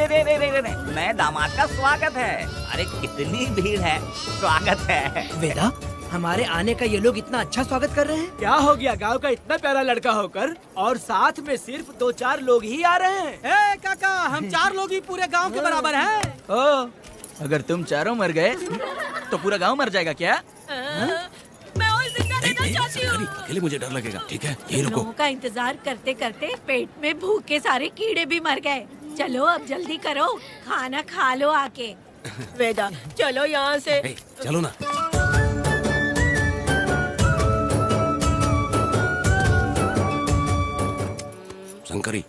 रे, नए दामाद का स्वागत है। अरे कितनी भीड़ है, स्वागत है। वेदा, हमारे आने का ये लोग इतना अच्छा स्वागत कर रहे हैं। क्या हो गया गांव का इतना प्यारा लड़का होकर और साथ में सिर्फ 2-4 लोग ही आ रहे हैं। ए काका, हम 4 लोग ही पूरे गांव के बराबर हैं। ओ, अगर तुम चारों मर गए तो पूरा गांव मर जाएगा क्या? मैं और जिंदा रहना चाहती हूँ। अकेले मुझे डर लगेगा। ठीक है, ये रुको। लोगों का इंतजार करते करते पेट में भूख के सारे कीड़े भी मर गए। चलो अब जल्दी करो, खाना खा लो आके। वेदा, चलो यहाँ से। ए, चलो ना। शंकरी,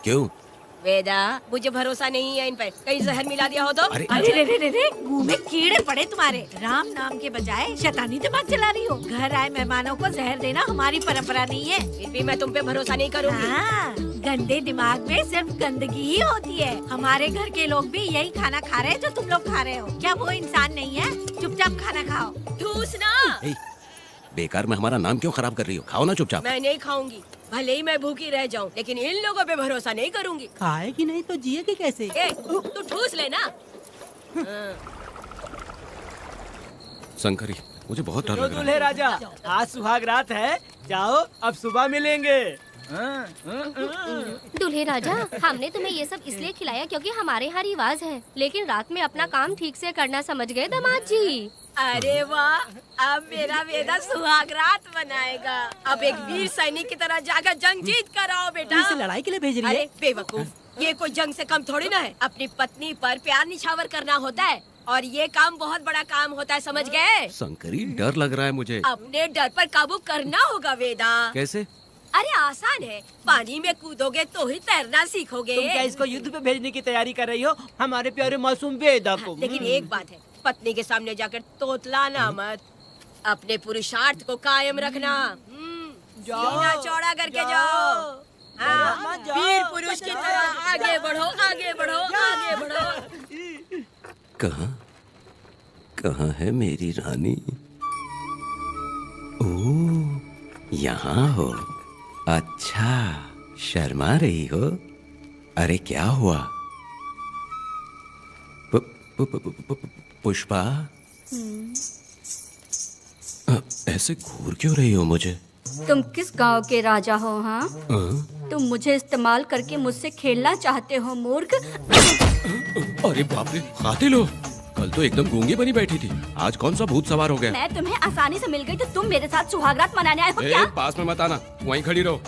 क्यों? वेदा, मुझे भरोसा नहीं है इन पर, कहीं जहर मिला दिया हो तो। अरे अरे रे, मुंह में कीड़े पड़े तुम्हारे। राम नाम के बजाय शैतानी दिमाग चला रही हो। घर आए मेहमानों को जहर देना हमारी परंपरा नहीं है। फिर भी मैं तुम पे भरोसा नहीं करूँगी। हाँ, गंदे दिमाग में सिर्फ गंदगी ही होती है। हमारे घर के लोग भी यही खाना खा रहे हैं जो तुम लोग खा रहे हो। क्या वो इंसान नहीं है? चुपचाप खाना खाओ। ठूस ना। बेकार में हमारा नाम क्यों खराब कर रही हो? खाओ ना चुपचाप। मैं नहीं खाऊंगी, भले ही मैं भूखी रह जाऊं, लेकिन इन लोगों पे भरोसा नहीं करूंगी। खाएगी नहीं तो जिएगी कैसे? तू ठूस लेना। शंकरी, मुझे बहुत डर तो लग रहा दूल्हे है। राजा, आज सुहाग रात है, जाओ अब सुबह मिलेंगे। दूल्हे राजा, हमने तुम्हें ये सब इसलिए खिलाया क्योंकि हमारे यहाँ रिवाज है, लेकिन रात में अपना काम ठीक से करना समझ गए दामाद जी। अरे वाह, अब मेरा वेदा सुहाग रात मनाएगा। अब एक वीर सैनिक की तरह जाकर जंग जीत कर आओ बेटा। इसे लड़ाई के लिए भेज रही है? अरे बेवकूफ, ये कोई जंग से कम थोड़ी ना है। अपनी पत्नी पर प्यार निछावर करना होता है और ये काम बहुत बड़ा काम होता है, समझ गए? शंकरी, डर लग रहा है मुझे। अपने डर पर काबू करना होगा वेदा। कैसे? अरे आसान है, पानी में कूदोगे तो ही तैरना सीखोगे। तुम क्या इसको युद्ध पे भेजने की तैयारी कर रही हो, हमारे प्यारे मासूम वेदा को? लेकिन एक बात है, पत्नी के सामने जाकर तोतलाना मत। अपने पुरुषार्थ को कायम रखना। सीना चौड़ा करके जाओ। हाँ, वीर पुरुष की तरह आगे बढ़ो, आगे बढ़ो, आगे बढ़ो। कहाँ है मेरी रानी? ओह, यहाँ हो। अच्छा, शर्मा रही हो? अरे क्या हुआ? पुष्पा, ऐसे घूर क्यों रही हो मुझे? तुम किस गांव के राजा हो? हाँ, तुम मुझे इस्तेमाल करके मुझसे खेलना चाहते हो मूर्ख। अरे बाप रे, कातिल हो। कल तो एकदम गूंगी बनी बैठी थी, आज कौन सा भूत सवार हो गया? मैं तुम्हें आसानी से मिल गई तो तुम मेरे साथ सुहागरात मनाने आए हो क्या? पास में मत आना, वहीं खड़ी रहो।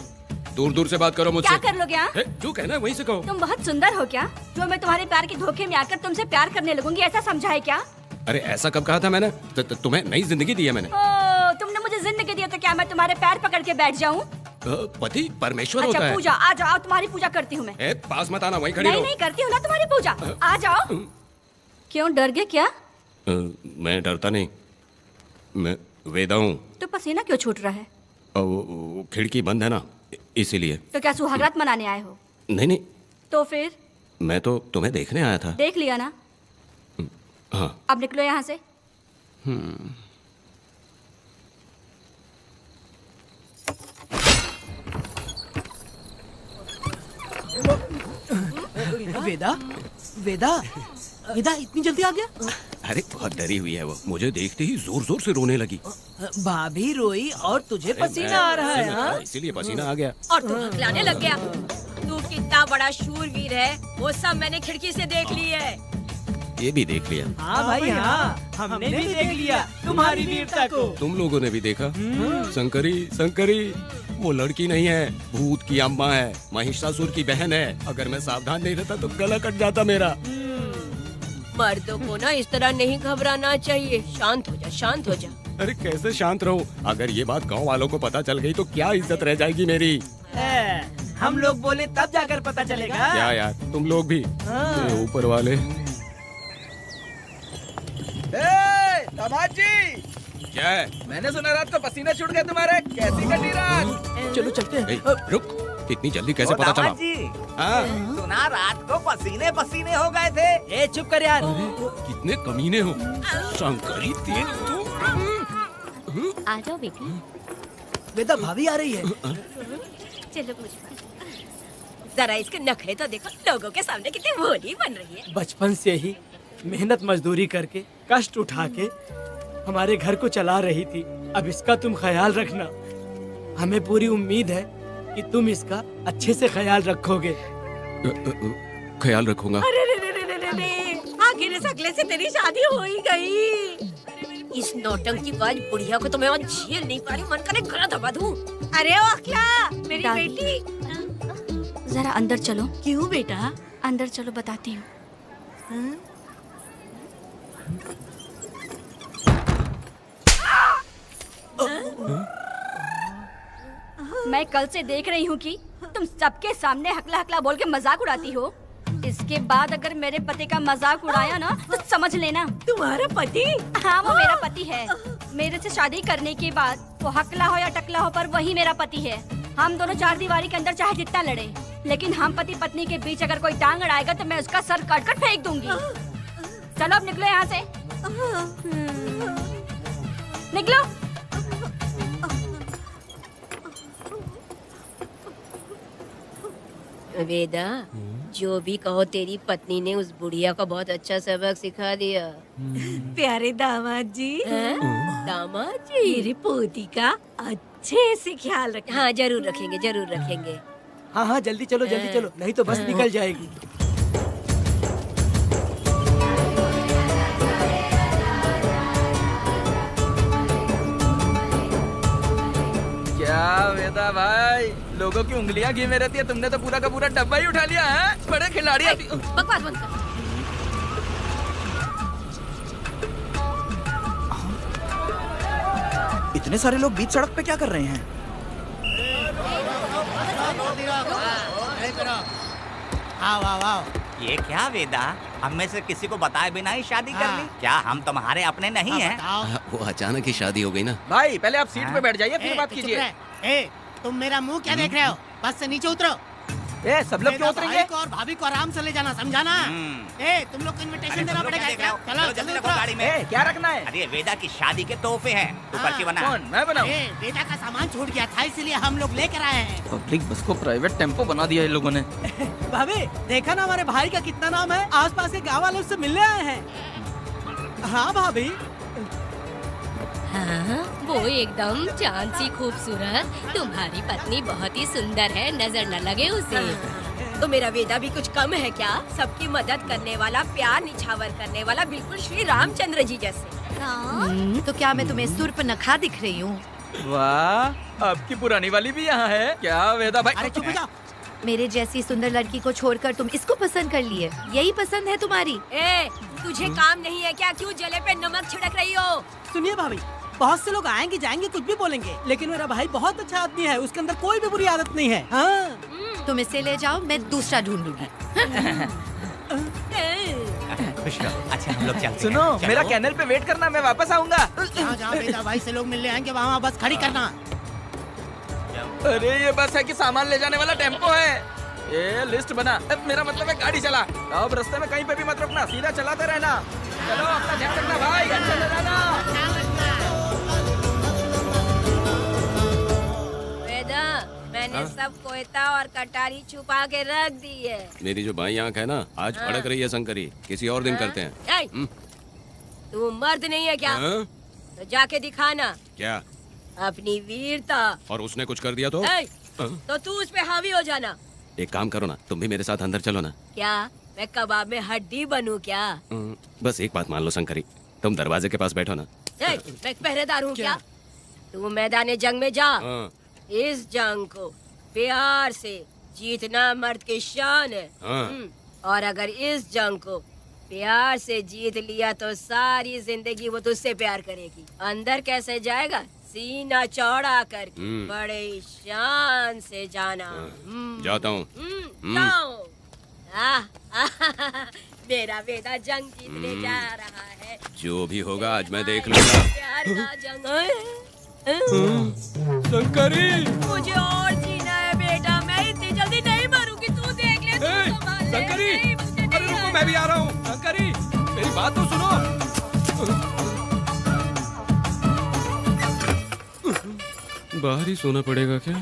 दूर दूर से बात करो मुझसे। क्या कर लोगे? हाँ? जो कहना है वहीं से कहो। तुम बहुत सुंदर हो क्या, जो मैं तुम्हारे प्यार के धोखे में आकर तुमसे प्यार करने लगूंगी, ऐसा समझा है क्या? अरे ऐसा कब कहा था मैंने? तुम्हें नई जिंदगी दी है मैंने। तुमने मुझे जिंदगी दी तो क्या मैं तुम्हारे पैर पकड़ के बैठ जाऊं? पति परमेश्वर अच्छा, होता है। पूजा, आ जाओ, तुम्हारी पूजा करती हूँ मैं। पास मत आना, वहीं खड़ी रहो। नहीं करती हूँ ना तुम्हारी पूजा, आ जाओ। क्यों डर गए क्या? मैं डरता नहीं, मैं वेदा हूँ। तो पसीना क्यों छूट रहा है? खिड़की बंद है ना, इसीलिए। तो क्या सुहागरात मनाने आए हो? नहीं, तो फिर? मैं तो तुम्हें देखने आया था। देख लिया ना? हाँ। अब निकलो यहाँ से। वेदा, वेदा, वेदा इतनी जल्दी आ गया? अरे बहुत डरी हुई है वो, मुझे देखते ही जोर जोर से रोने लगी। भाभी रोई और तुझे पसीना आ रहा है? हाँ? इसीलिए पसीना आ गया। और तू हकलाने लग गया। तू कितना बड़ा शूरवीर है, वो सब मैंने खिड़की से देख ली है। ये भी देख लिया? हाँ भाई हाँ, हमने भी देख लिया तुम्हारी वीरता को। तुम लोगों ने भी देखा? शंकरी, वो लड़की नहीं है, भूत की अम्मा है, महिषासुर की बहन है। अगर मैं सावधान नहीं रहता तो गला कट जाता मेरा। मर्दों को ना इस तरह नहीं घबराना चाहिए। शांत हो जा, शांत हो जा। अरे कैसे शांत रहूं? अगर ये बात गांव वालों को पता चल गई तो क्या इज्जत रह जाएगी मेरी? हम लोग बोले तब जाकर पता चलेगा। क्या यार, तुम लोग भी ऊपर वाले। दामाद जी, क्या है? मैंने सुना रात को पसीना छूट गया तुम्हारे, कैसी कटी रात? चलो चलते हैं। रुक, इतनी जल्दी कैसे पता चला? दामाद जी, हाँ? सुना रात को पसीने पसीने हो गए थे। ए चुप कर यार। कितने कमीने हो शंकरी, तेरी तो। आ जाओ बेटी। वेदा, भाभी आ रही है। चलो मुझे। जरा इसके नखरे तो देखो, लोगों के सामने कितनी भोली बन रही है। बचपन से ही मेहनत मजदूरी करके कष्ट उठा के हमारे घर को चला रही थी। अब इसका तुम ख्याल रखना। हमें पूरी उम्मीद है कि तुम इसका अच्छे से ख्याल रखोगे। ख्याल रखूंगा। अरे रे रे रे रे रे रे, आखिर इस अगले से तेरी शादी हो ही गई। इस नौटंकी बाज बुढ़िया को तो मैं आज झेल नहीं पा रही, मन करे गला दबा दूं। अरे ओ अखला, मेरी दादी। बेटी। जरा अंदर चलो। क्यों बेटा? अंदर चलो, बताती हूँ। मैं कल से देख रही हूँ कि तुम सबके सामने हकला हकला बोल के मजाक उड़ाती हो। इसके बाद अगर मेरे पति का मजाक उड़ाया ना तो समझ लेना। तुम्हारा पति? हाँ, वो मेरा पति है। मेरे से शादी करने के बाद वो हकला हो या टकला हो, पर वही मेरा पति है। हम दोनों चार दीवारी के अंदर चाहे जितना लड़े, लेकिन हम पति पत्नी के बीच अगर कोई टांग अड़ाएगा तो मैं उसका सर काट कर फेंक दूंगी। चलो अब निकलो यहाँ से, निकलो। वेदा, जो भी कहो, तेरी पत्नी ने उस बुढ़िया को बहुत अच्छा सबक सिखा दिया। प्यारे दामाद जी। दामाद जी, मेरी पोती का अच्छे से ख्याल रखें। हाँ, जरूर रखेंगे, जरूर रखेंगे। हाँ हाँ, जल्दी चलो, जल्दी चलो, नहीं तो बस निकल जाएगी। क्या वेदा भाई, लोगों की उंगलियां घी में रहती है, तुमने तो पूरा का पूरा डब्बा ही उठा लिया है। बड़े खिलाड़ी। बकवास बंद कर। इतने सारे लोग बीच सड़क पे क्या कर रहे हैं? आओ आओ आओ। ये क्या वेदा, हम में से किसी को बताए बिना ही शादी कर ली? क्या हम तुम्हारे अपने नहीं हैं? वो अचानक ही शादी हो गई ना। भाई पहले आप सीट पे बैठ जाइए, फिर बात कीजिए। तुम मेरा मुंह क्या देख रहे हो? बस से नीचे उतरो। ए, सब लोग क्यों उतरेंगे? भाई को और भाभी को आराम से ले जाना, समझाना? तुम लोग को इनविटेशन देना पड़ेगा। चलो जल्दी उतरो। गाड़ी में। ए, क्या रखना है? अरे वेदा की शादी के तोहफे हैं, तू पर्ची बना। कौन, मैं बनाऊं? बेटा का सामान छूट गया था, इसीलिए हम लोग लेकर आए हैं। पब्लिक बस को प्राइवेट टेम्पो बना दिया इन लोगों ने। भाभी, देखा ना हमारे भाई का कितना नाम है? आसपास के गाँव वालों से मिलने आए हैं। हाँ भाभी। हाँ, वो एकदम चांद सी खूबसूरत। तुम्हारी पत्नी बहुत ही सुंदर है, नजर न लगे उसे। तो मेरा वेदा भी कुछ कम है क्या? सबकी मदद करने वाला, प्यार निछावर करने वाला, बिल्कुल श्री रामचंद्र जी जैसे। तो क्या मैं तुम्हें सुर्पनखा दिख रही हूँ? वाह, आपकी पुरानी वाली भी यहाँ है क्या वेदा भाई? अरे चुप हो जाओ। मेरे जैसी सुंदर लड़की को छोड़कर तुम इसको पसंद कर लिए, यही पसंद है तुम्हारी? ए, तुझे काम नहीं है क्या? क्यों जले पे नमक छिड़क रही हो? सुनिए भाभी, बहुत से लोग आएंगे जाएंगे, कुछ भी बोलेंगे, लेकिन मेरा भाई बहुत अच्छा आदमी है, उसके अंदर कोई भी बुरी आदत नहीं है। हाँ। तुम इसे ले जाओ, मैं दूसरा ढूंढूंगी। खुश रहो। अच्छा हम लोग चलते हैं। सुनो, चलो। मेरा कैनल पे वेट करना, मैं वापस आऊंगा। जहाँ जहाँ बेटा भाई से लोग मिलने आएंगे वहाँ बस खड़ी करना। अरे ये बस है कि सामान ले जाने वाला टेम्पो है। ये लिस्ट बना, अब मेरा मतलब है गाड़ी चला। अब रास्ते में कहीं पे भी मत रुकना, सीधा चलाते रहना। चलो अपना ध्यान रखना भाई, अच्छे से रहना। वेदा, मैंने सब कोयता और कटारी छुपा के रख दी है। मेरी जो बाई आंख है ना, आज फड़क रही है शंकरी। किसी और दिन करते हैं। ए, तू मर्द नहीं है क्या? हाँ? तो जाके दिखाना क्या? अपनी वीरता। और उसने कुछ कर दिया तो? ए, हाँ? तो तू उस पे हावी हो जाना। एक काम करो ना, तुम भी मेरे साथ अंदर चलो ना। क्या मैं कबाब में हड्डी बनूं क्या? बस एक बात मान लो शंकरी, तुम दरवाजे के पास बैठो ना। ए, मैं पहरेदार हूँ क्या? तू मैदान जंग में जा। हाँ। इस जंग को प्यार से जीतना मर्द की शान है। हाँ। और अगर इस जंग को प्यार से जीत लिया तो सारी जिंदगी वो तुझसे प्यार करेगी। अंदर कैसे जाएगा? सीना चौड़ा करके बड़े शान से जाना। जाता हूँ। जाओ। मेरा बेटा जंग जीतने जा रहा है। जो भी होगा आज मैं देख लूंगा। प्यार का जंग शंकरी, मुझे और जीना है बेटा, मैं इतनी जल्दी नहीं मरूंगी। तू देख ले, तू संभाल ले। शंकरी, नहीं, मुझे नहीं अरे रुको, मैं भी आ रहा हूँ। शंकरी, मेरी बात तो सुनो। बाहर ही सोना पड़ेगा क्या?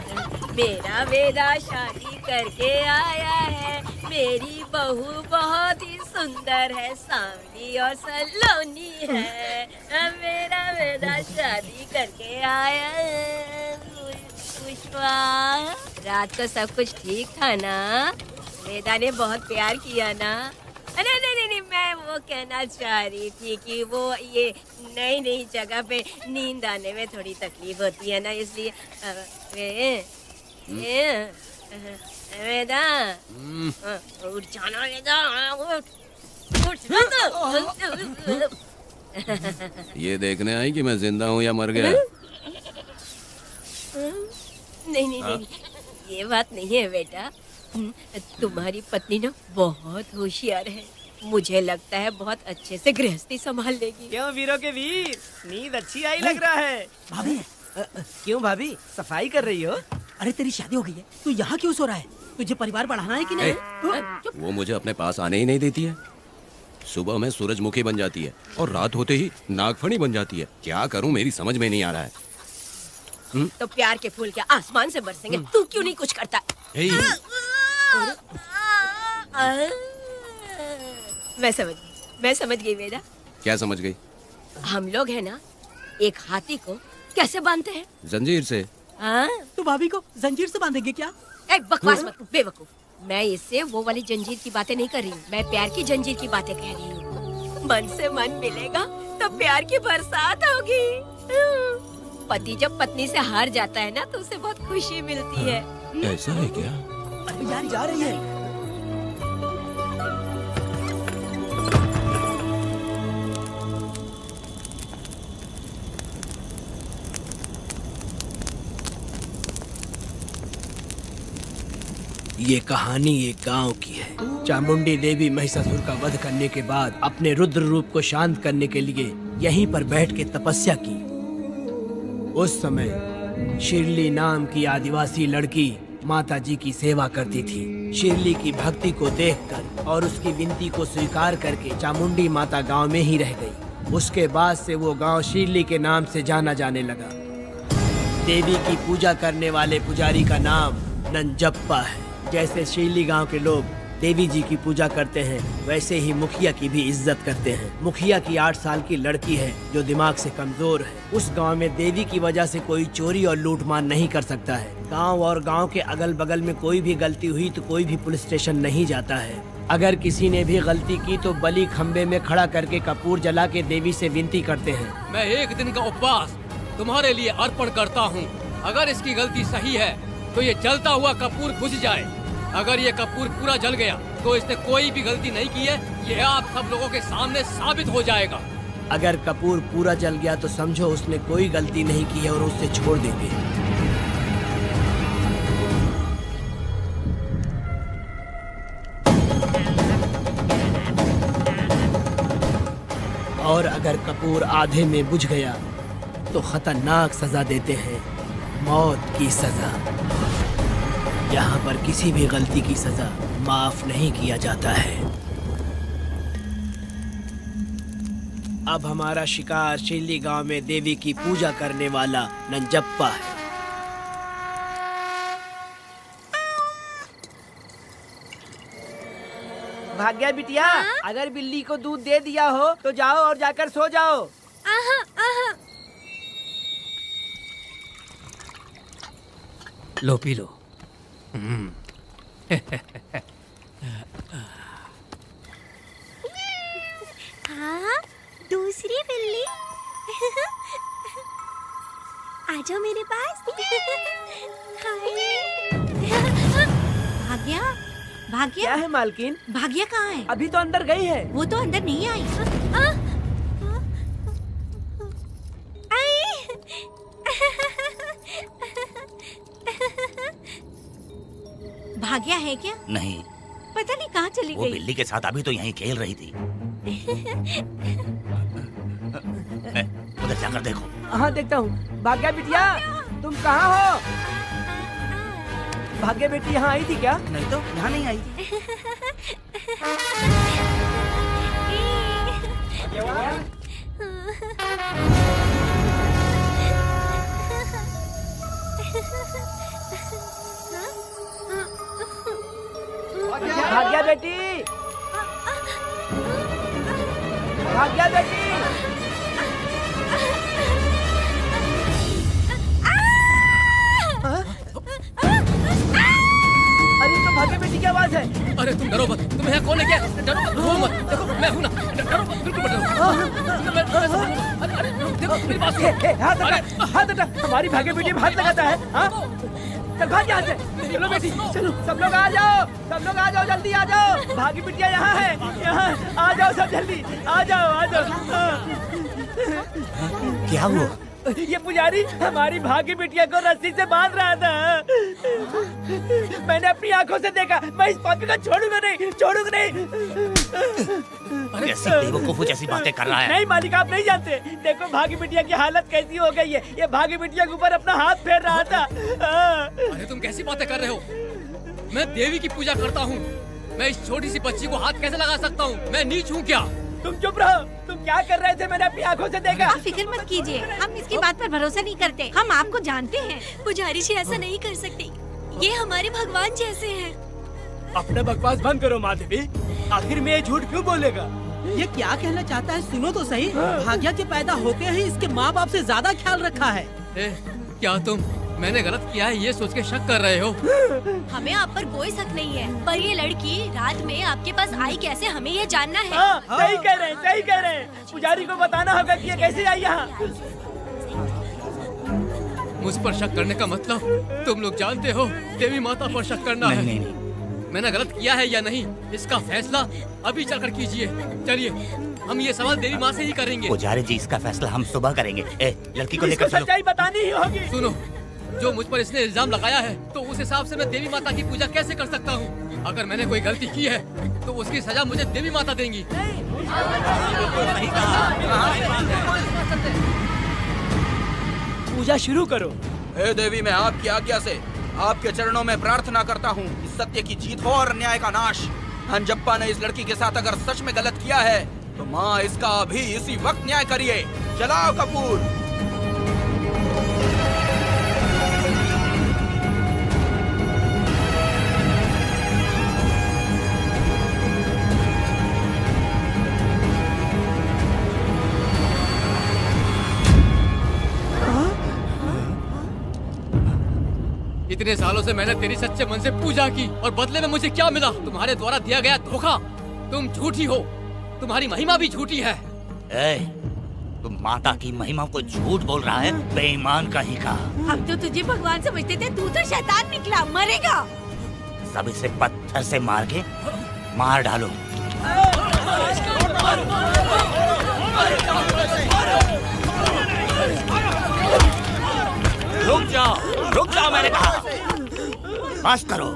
मेरा वेदा शादी करके आया है, मेरी बहू बहुत ही सुंदर है, सांवली और सलोनी है। मेरा वेदा शादी करके आया है। पुष्पा, रात को सब कुछ ठीक था ना? वेदा ने बहुत प्यार किया ना? नहीं, मैं वो कहना चाह रही थी कि वो ये नई नई जगह पे नींद आने में थोड़ी तकलीफ होती है ना, इसलिए वेदा उठ जाना, वेदा उठ ये देखने आई कि मैं जिंदा हूँ या मर गया? नहीं, ये बात नहीं है बेटा। तुम्हारी पत्नी ना बहुत होशियार है, मुझे लगता है बहुत अच्छे से गृहस्थी संभाल लेगी। क्यों वीरों के वीर, नींद अच्छी आई लग रहा है। भाभी क्यों भाभी, सफाई कर रही हो? अरे तेरी शादी हो गई है, तू यहाँ क्यों सो रहा है? तुझे परिवार बढ़ाना है कि नहीं? वो मुझे अपने पास आने ही नहीं देती है। सुबह में सूरजमुखी बन जाती है और रात होते ही नागफनी बन जाती है। क्या करूं, मेरी समझ में नहीं आ रहा है। तो प्यार के फूल क्या आसमान से बरसेंगे? तू क्यों नहीं कुछ करता? मैं समझ गई वेदा। क्या समझ गई? हम लोग है ना, एक हाथी को कैसे बांधते हैं? जंजीर से। हाँ? तू भाभी को जंजीर से बांधेंगे क्या? एक बकवास मत कर, बेवकूफ। मैं इससे वो वाली जंजीर की बातें नहीं कर रही हूँ, मैं प्यार की जंजीर की बातें कह रही हूँ। मन से मन मिलेगा तो प्यार की बरसात होगी। पति जब पत्नी से हार जाता है ना तो उसे बहुत खुशी मिलती है। ऐसा है क्या? अरे यार जा रही है। ये कहानी एक गांव की है। चामुंडी देवी महिषासुर का वध करने के बाद अपने रुद्र रूप को शांत करने के लिए यहीं पर बैठ के तपस्या की। उस समय शिरली नाम की आदिवासी लड़की माता जी की सेवा करती थी। शिरली की भक्ति को देखकर और उसकी विनती को स्वीकार करके चामुंडी माता गांव में ही रह गई। उसके बाद से वो गांव शिरली के नाम से जाना जाने लगा। देवी की पूजा करने वाले पुजारी का नाम नंजप्पा है। जैसे शिरली गांव के लोग देवी जी की पूजा करते हैं, वैसे ही मुखिया की भी इज्जत करते हैं। मुखिया की 8 साल की लड़की है जो दिमाग से कमजोर है। उस गांव में देवी की वजह से कोई चोरी और लूटमार नहीं कर सकता है। गांव और गांव के अगल बगल में कोई भी गलती हुई तो कोई भी पुलिस स्टेशन नहीं जाता है। अगर किसी ने भी गलती की तो बलि खम्बे में खड़ा करके कपूर जला के देवी से विनती करते हैं। मैं 1 दिन का उपवास तुम्हारे लिए अर्पण करता हूँ। अगर इसकी गलती सही है तो ये जलता हुआ कपूर बुझ जाए। अगर ये कपूर पूरा जल गया तो इसने कोई भी गलती नहीं की है, ये आप सब लोगों के सामने साबित हो जाएगा। अगर कपूर पूरा जल गया तो समझो उसने कोई गलती नहीं की है और उससे छोड़ देंगे। और अगर कपूर आधे में बुझ गया तो खतरनाक सजा देते हैं, मौत की सजा। यहाँ पर किसी भी गलती की सजा माफ नहीं किया जाता है। अब हमारा शिकार शिरली गांव में देवी की पूजा करने वाला नंजप्पा है। भाग्या बिटिया, अगर बिल्ली को दूध दे दिया हो तो जाओ और जाकर सो जाओ। लो पी लो। हाँ, दूसरी बिल्ली। आ जाओ मेरे पास। भाग्या, भाग्या, क्या है मालकिन? भाग्या कहाँ है? अभी तो अंदर गई है। वो तो अंदर नहीं आई। भाग्या है क्या? नहीं, पता नहीं कहाँ चली वो गई। बिल्ली के साथ अभी तो यहीं खेल रही थी। उधर जाकर देखो। हाँ देखता हूँ। भाग्या बिटिया, तुम कहाँ हो? भाग्या बेटी यहाँ आई थी क्या? नहीं तो यहाँ नहीं आई। भाग्या बेटी, भाग्या बेटी। अरे तो भाग्या बेटी की आवाज है। अरे तुम डरो मत, तुम यहाँ कौन है क्या? डरो मत, रो मत, देखो मैं हूँ ना, डरो मत, बिल्कुल मत डरो। अरे देखो मेरी बात सुनो। हाथ हटा, हाथ हटा। हमारी भाग्य बेटी में हाथ लगाता है। हाँ? चल भाग यहाँ से। चलो बेटी, चलो सब लोग आ जाओ, सब लोग आ जाओ, जल्दी आ जाओ। भाग्य बिटिया यहाँ है, यहाँ आ जाओ सब जल्दी, आ जाओ, आ जाओ। क्या हुआ? ये पुजारी हमारी भाग्य बिटिया को रस्सी से बांध रहा था। मैंने अपनी आंखों से देखा। मैं इस पापी को छोड़ूंगा नहीं, छोड़ूंगा नहीं। कैसी बेवकूफों जैसी बातें कर रहा है। नहीं मालिक, आप नहीं जानते। देखो भाग्य बिटिया की हालत कैसी हो गई है। ये भाग्य बिटिया के ऊपर अपना हाथ फेर रहा था। अरे तुम कैसी बातें कर रहे हो? मैं देवी की पूजा करता हूँ। मैं इस छोटी सी बच्ची को हाथ कैसे लगा सकता हूँ? मैं नीच हूँ क्या? तुम चुप रहो। तुम क्या कर रहे थे? मैंने अपनी आंखों से देखा। आप फिक्र मत कीजिए, हम इसकी बात पर भरोसा नहीं करते। हम आपको जानते हैं। पुजारी जी ऐसा नहीं कर सकती, ये हमारे भगवान जैसे हैं। अपना बकवास बंद करो माधवी। आखिर में ये झूठ क्यों बोलेगा? ये क्या कहना चाहता है सुनो तो सही। भाग्या के पैदा होते ही इसके माँ बाप से ज्यादा ख्याल रखा है। क्या तुम मैंने गलत किया है ये सोच के शक कर रहे हो? हमें आप पर कोई शक नहीं है, पर ये लड़की रात में आपके पास आई कैसे, हमें ये जानना है। सही कह रहे हैं, सही कह रहे हैं। पुजारी को बताना होगा कि ये कैसे आई यहाँ। मुझ पर शक करने का मतलब तुम लोग जानते हो देवी माता पर शक करना है। नहीं, नहीं। मैंने गलत किया है या नहीं, इसका फैसला अभी चलकर कीजिए। चलिए हम ये सवाल देवी माँ से ही करेंगे। पुजारी जी, इसका फैसला हम सुबह करेंगे। लड़की को लेकर चलो। सच्चाई बतानी ही होगी। सुनो, जो मुझ पर इसने इल्जाम लगाया है तो उस हिसाब से मैं देवी माता की पूजा कैसे कर सकता हूँ? अगर मैंने कोई गलती की है तो उसकी सजा मुझे देवी माता देंगी। पूजा शुरू करो। हे देवी, मैं आपकी आज्ञा से आपके चरणों में प्रार्थना करता हूँ कि सत्य की जीत हो और न्याय का नाश। अंजप्पा ने इस लड़की के साथ अगर सच में गलत किया है तो माँ इसका अभी इसी वक्त न्याय करिए। जलाओ कपूर। इतने सालों से मैंने तेरी सच्चे मन से पूजा की और बदले में मुझे क्या मिला? तुम्हारे द्वारा दिया गया धोखा। तुम झूठी हो, तुम्हारी महिमा भी झूठी है। तुम माता की महिमा को झूठ बोल रहा है, बेईमान कहीं का। हम तो तुझे भगवान समझते थे, तू तो शैतान निकला, मरेगा। सब इसे पत्थर से मार के मार डालो। रुक जाओ मैंने कहा। बस करो।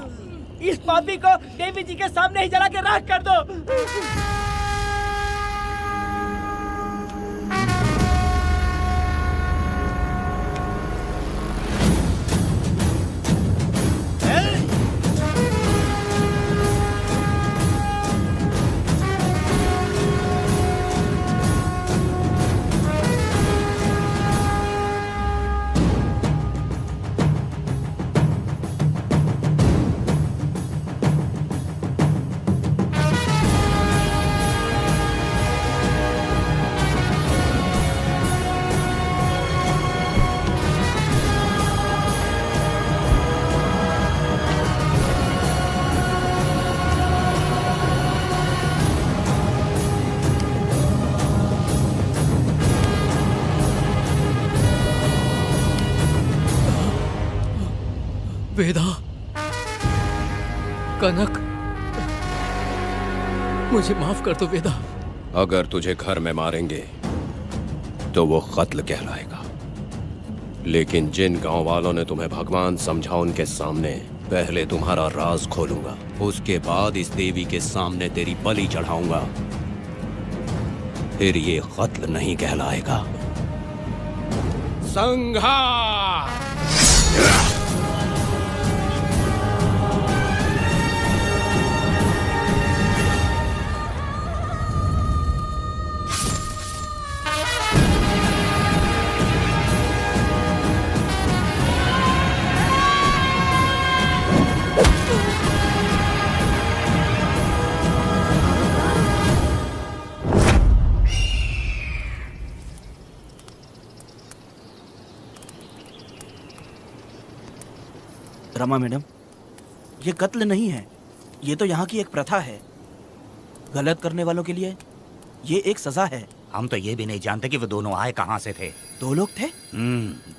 इस पापी को देवी जी के सामने ही जला के राख कर दो। वेदा, कनक, मुझे माफ कर दो वेदा। अगर तुझे घर में मारेंगे तो वो कत्ल कहलाएगा, लेकिन जिन गांव वालों ने तुम्हें भगवान समझा उनके सामने पहले तुम्हारा राज खोलूंगा, उसके बाद इस देवी के सामने तेरी बलि चढ़ाऊंगा, फिर ये कत्ल नहीं कहलाएगा। संघार! रमा मैडम, ये कत्ल नहीं है, ये तो यहाँ की एक प्रथा है। गलत करने वालों के लिए ये एक सजा है। हम तो ये भी नहीं जानते कि वो दोनों आए कहाँ से थे। 2 लोग थे?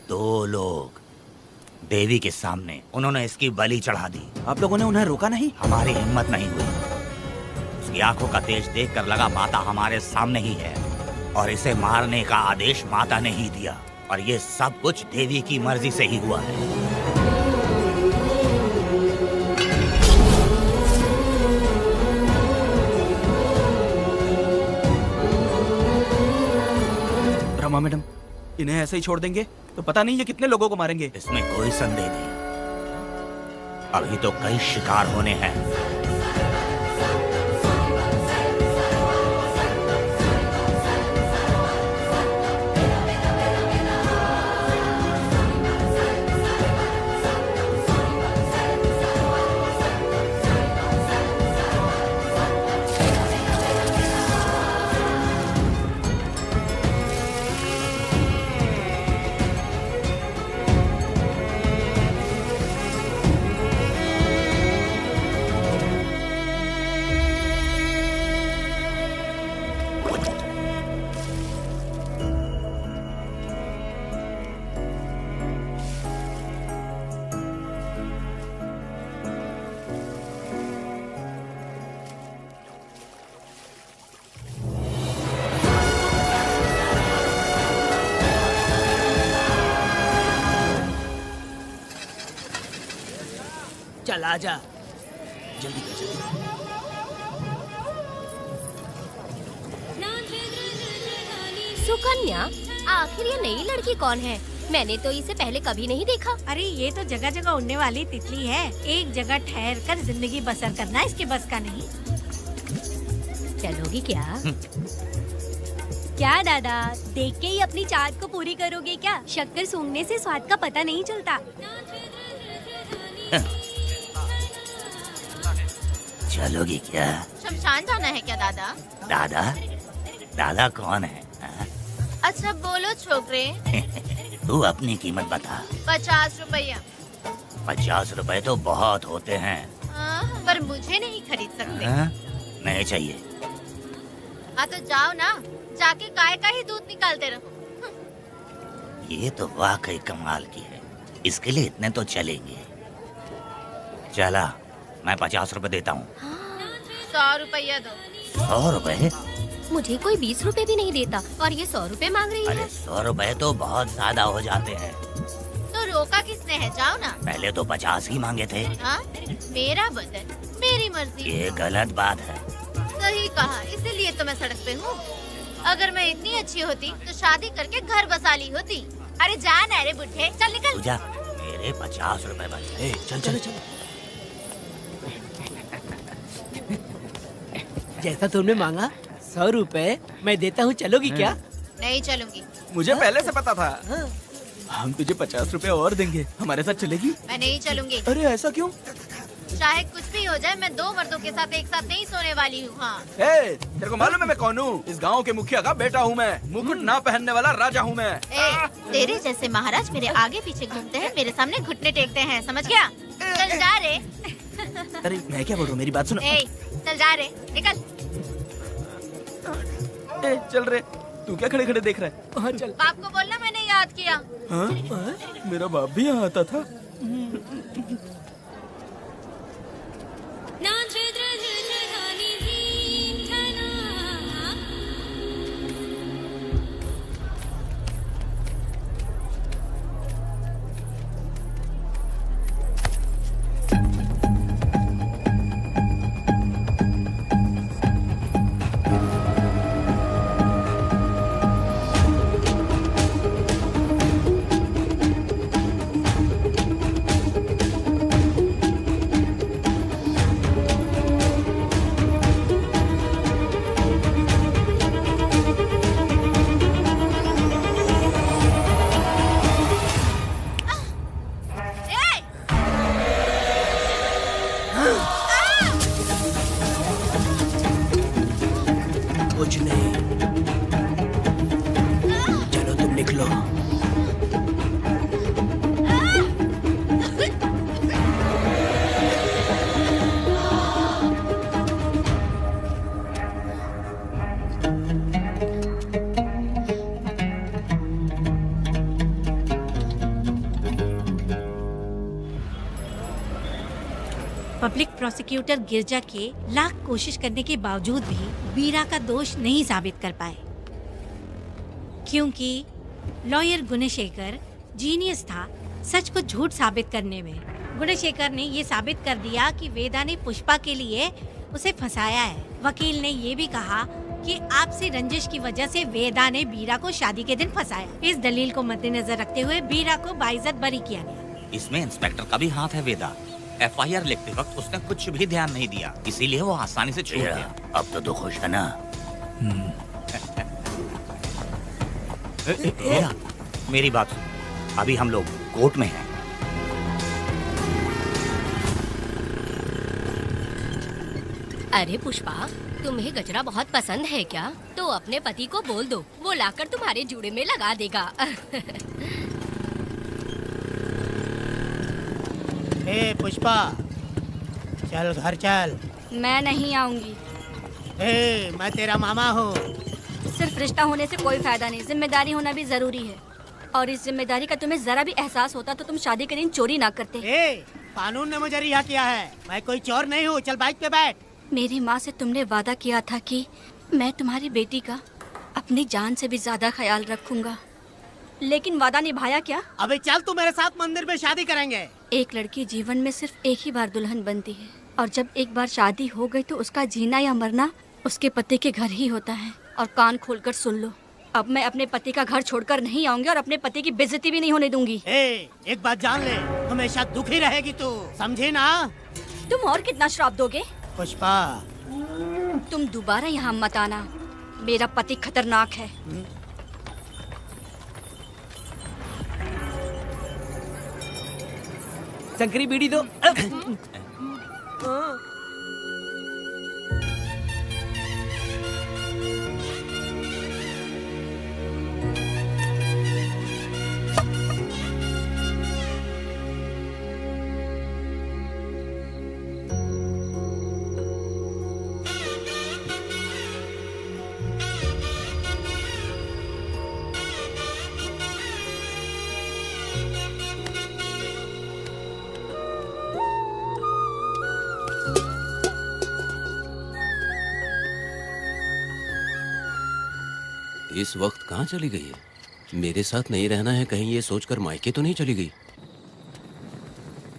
2 लोग देवी के सामने, उन्होंने इसकी बलि चढ़ा दी। आप लोगों ने उन्हें रोका नहीं? हमारी हिम्मत नहीं हुई। उसकी आंखों का तेज देखकर लगा माता हमारे सामने ही है और इसे मारने का आदेश माता ने ही दिया, और ये सब कुछ देवी की मर्जी से ही हुआ है। रमा मैडम, इन्हें ऐसे ही छोड़ देंगे तो पता नहीं ये कितने लोगों को मारेंगे। इसमें कोई संदेह नहीं, अभी तो कई शिकार होने हैं। चल आजा। जल्दी कर, जल्दी। सुकन्या, आखिर ये नई लड़की कौन है? मैंने तो इसे पहले कभी नहीं देखा। अरे ये तो जगह जगह उड़ने वाली तितली है। एक जगह ठहर कर जिंदगी बसर करना इसके बस का नहीं। चलोगी क्या? क्या दादा, देख के ही अपनी चाहत को पूरी करोगे क्या? शक्कर सूंघने से स्वाद का पता नहीं चलता। चलोगी क्या? शमशान जाना है क्या दादा? दादा? दादा कौन है? हाँ? अच्छा बोलो छोकरे। तू अपनी कीमत बता। 50 रुपया। 50 रुपए तो बहुत होते हैं। पर मुझे नहीं खरीद सकते। हाँ? नहीं चाहिए। हाँ तो जाओ ना, जाके गाय का ही दूध निकालते रहो। ये तो वाकई कमाल की है, इसके लिए इतने तो चलेंगे। चला, मैं 50 रुपए देता हूँ। 100 रुपया दो। 100 रुपए? मुझे कोई 20 रुपए भी नहीं देता और ये 100 रुपए मांग रही है। अरे 100 रुपए तो बहुत ज्यादा हो जाते हैं। तो रोका किसने है? जाओ ना। पहले तो 50 ही मांगे थे। हाँ? मेरा बदन, मेरी मर्जी। ये गलत बात है। सही कहा, इसीलिए तो मैं सड़क पे हूँ। अगर मैं इतनी अच्छी होती तो शादी करके घर बसा ली होती। अरे जा ना रे बुढ़े, चल निकल। पूजा, मेरे 50 रुपए बचे। चल चल चल। जैसा तुमने मांगा 100 रुपए मैं देता हूँ, चलोगी क्या? नहीं चलूंगी। मुझे पहले से पता था। हम तुझे 50 रुपए और देंगे, हमारे साथ चलेगी? मैं नहीं चलूंगी। अरे ऐसा क्यों? चाहे कुछ भी हो जाए, मैं 2 मर्दों के साथ एक साथ नहीं सोने वाली हूँ। हाँ। तेरे को मालूम है मैं कौन हूँ? इस गांव के मुखिया का बेटा हूँ मैं। मुकुट ना पहनने वाला राजा हूँ मैं। तेरे जैसे महाराज मेरे आगे पीछे घूमते हैं, मेरे सामने घुटने टेकते हैं, समझ गया? चल जा रे। अरे मैं क्या बोल रहा हूँ, मेरी बात सुनो। चल जा रे, निकल। चल रे, तू क्या खड़े खड़े देख रहा है? हाँ चल। बाप को बोलना मैंने याद किया। हाँ? मेरा बाप भी यहाँ आता था। पब्लिक प्रोसिक्यूटर गिरजा के लाख कोशिश करने के बावजूद भी बीरा का दोष नहीं साबित कर पाए, क्योंकि लॉयर गुणशेखर जीनियस था सच को झूठ साबित करने में। गुणशेखर ने ये साबित कर दिया कि वेदा ने पुष्पा के लिए उसे फंसाया है। वकील ने ये भी कहा कि आपसी रंजिश की वजह से वेदा ने बीरा को शादी के दिन फंसाया। इस दलील को मद्देनजर रखते हुए बीरा को बाइज्जत बरी किया गया। इसमें इंस्पेक्टर का भी हाथ है वेदा। एफआईआर लिखते वक्त उसने कुछ भी ध्यान नहीं दिया, इसीलिए वो आसानी से छूट गया। अब तो तू खुश है ना? वेदा, मेरी बात सुन, अभी हम लोग कोर्ट में हैं। अरे पुष्पा, तुम्हें गजरा बहुत पसंद है क्या? तो अपने पति को बोल दो, वो लाकर तुम्हारे जूड़े में लगा देगा। ए पुष्पा, चल घर चल। मैं नहीं आऊंगी। ए, मैं तेरा मामा हूँ। सिर्फ रिश्ता होने से कोई फायदा नहीं, जिम्मेदारी होना भी जरूरी है। और इस जिम्मेदारी का तुम्हें जरा भी एहसास होता तो तुम शादी के दिन चोरी ना करते। ए, कानून ने मुझे रिहा किया है, मैं कोई चोर नहीं हूँ। चल बाइक पे बैठ। मेरी माँ से तुमने वादा किया था कि मैं तुम्हारी बेटी का अपनी जान से भी ज्यादा ख्याल रखूंगा, लेकिन वादा निभाया क्या? अबे चल, तू मेरे साथ मंदिर में शादी करेंगे। एक लड़की जीवन में सिर्फ एक ही बार दुल्हन बनती है, और जब एक बार शादी हो गई तो उसका जीना या मरना उसके पति के घर ही होता है। और कान खोलकर सुन लो, अब मैं अपने पति का घर छोड़कर नहीं आऊंगी और अपने पति की बेइज्जती भी नहीं होने दूंगी। एक बात जान ले, हमेशा दुखी रहेगी तू, समझी ना? तुम और कितना श्राप दोगे? पुष्पा, तुम दोबारा यहाँ मत आना, मेरा पति खतरनाक है। शंकरी बीड़ी दो। इस वक्त कहाँ चली गई है? मेरे साथ नहीं रहना है कहीं ये सोचकर मायके तो नहीं चली गई?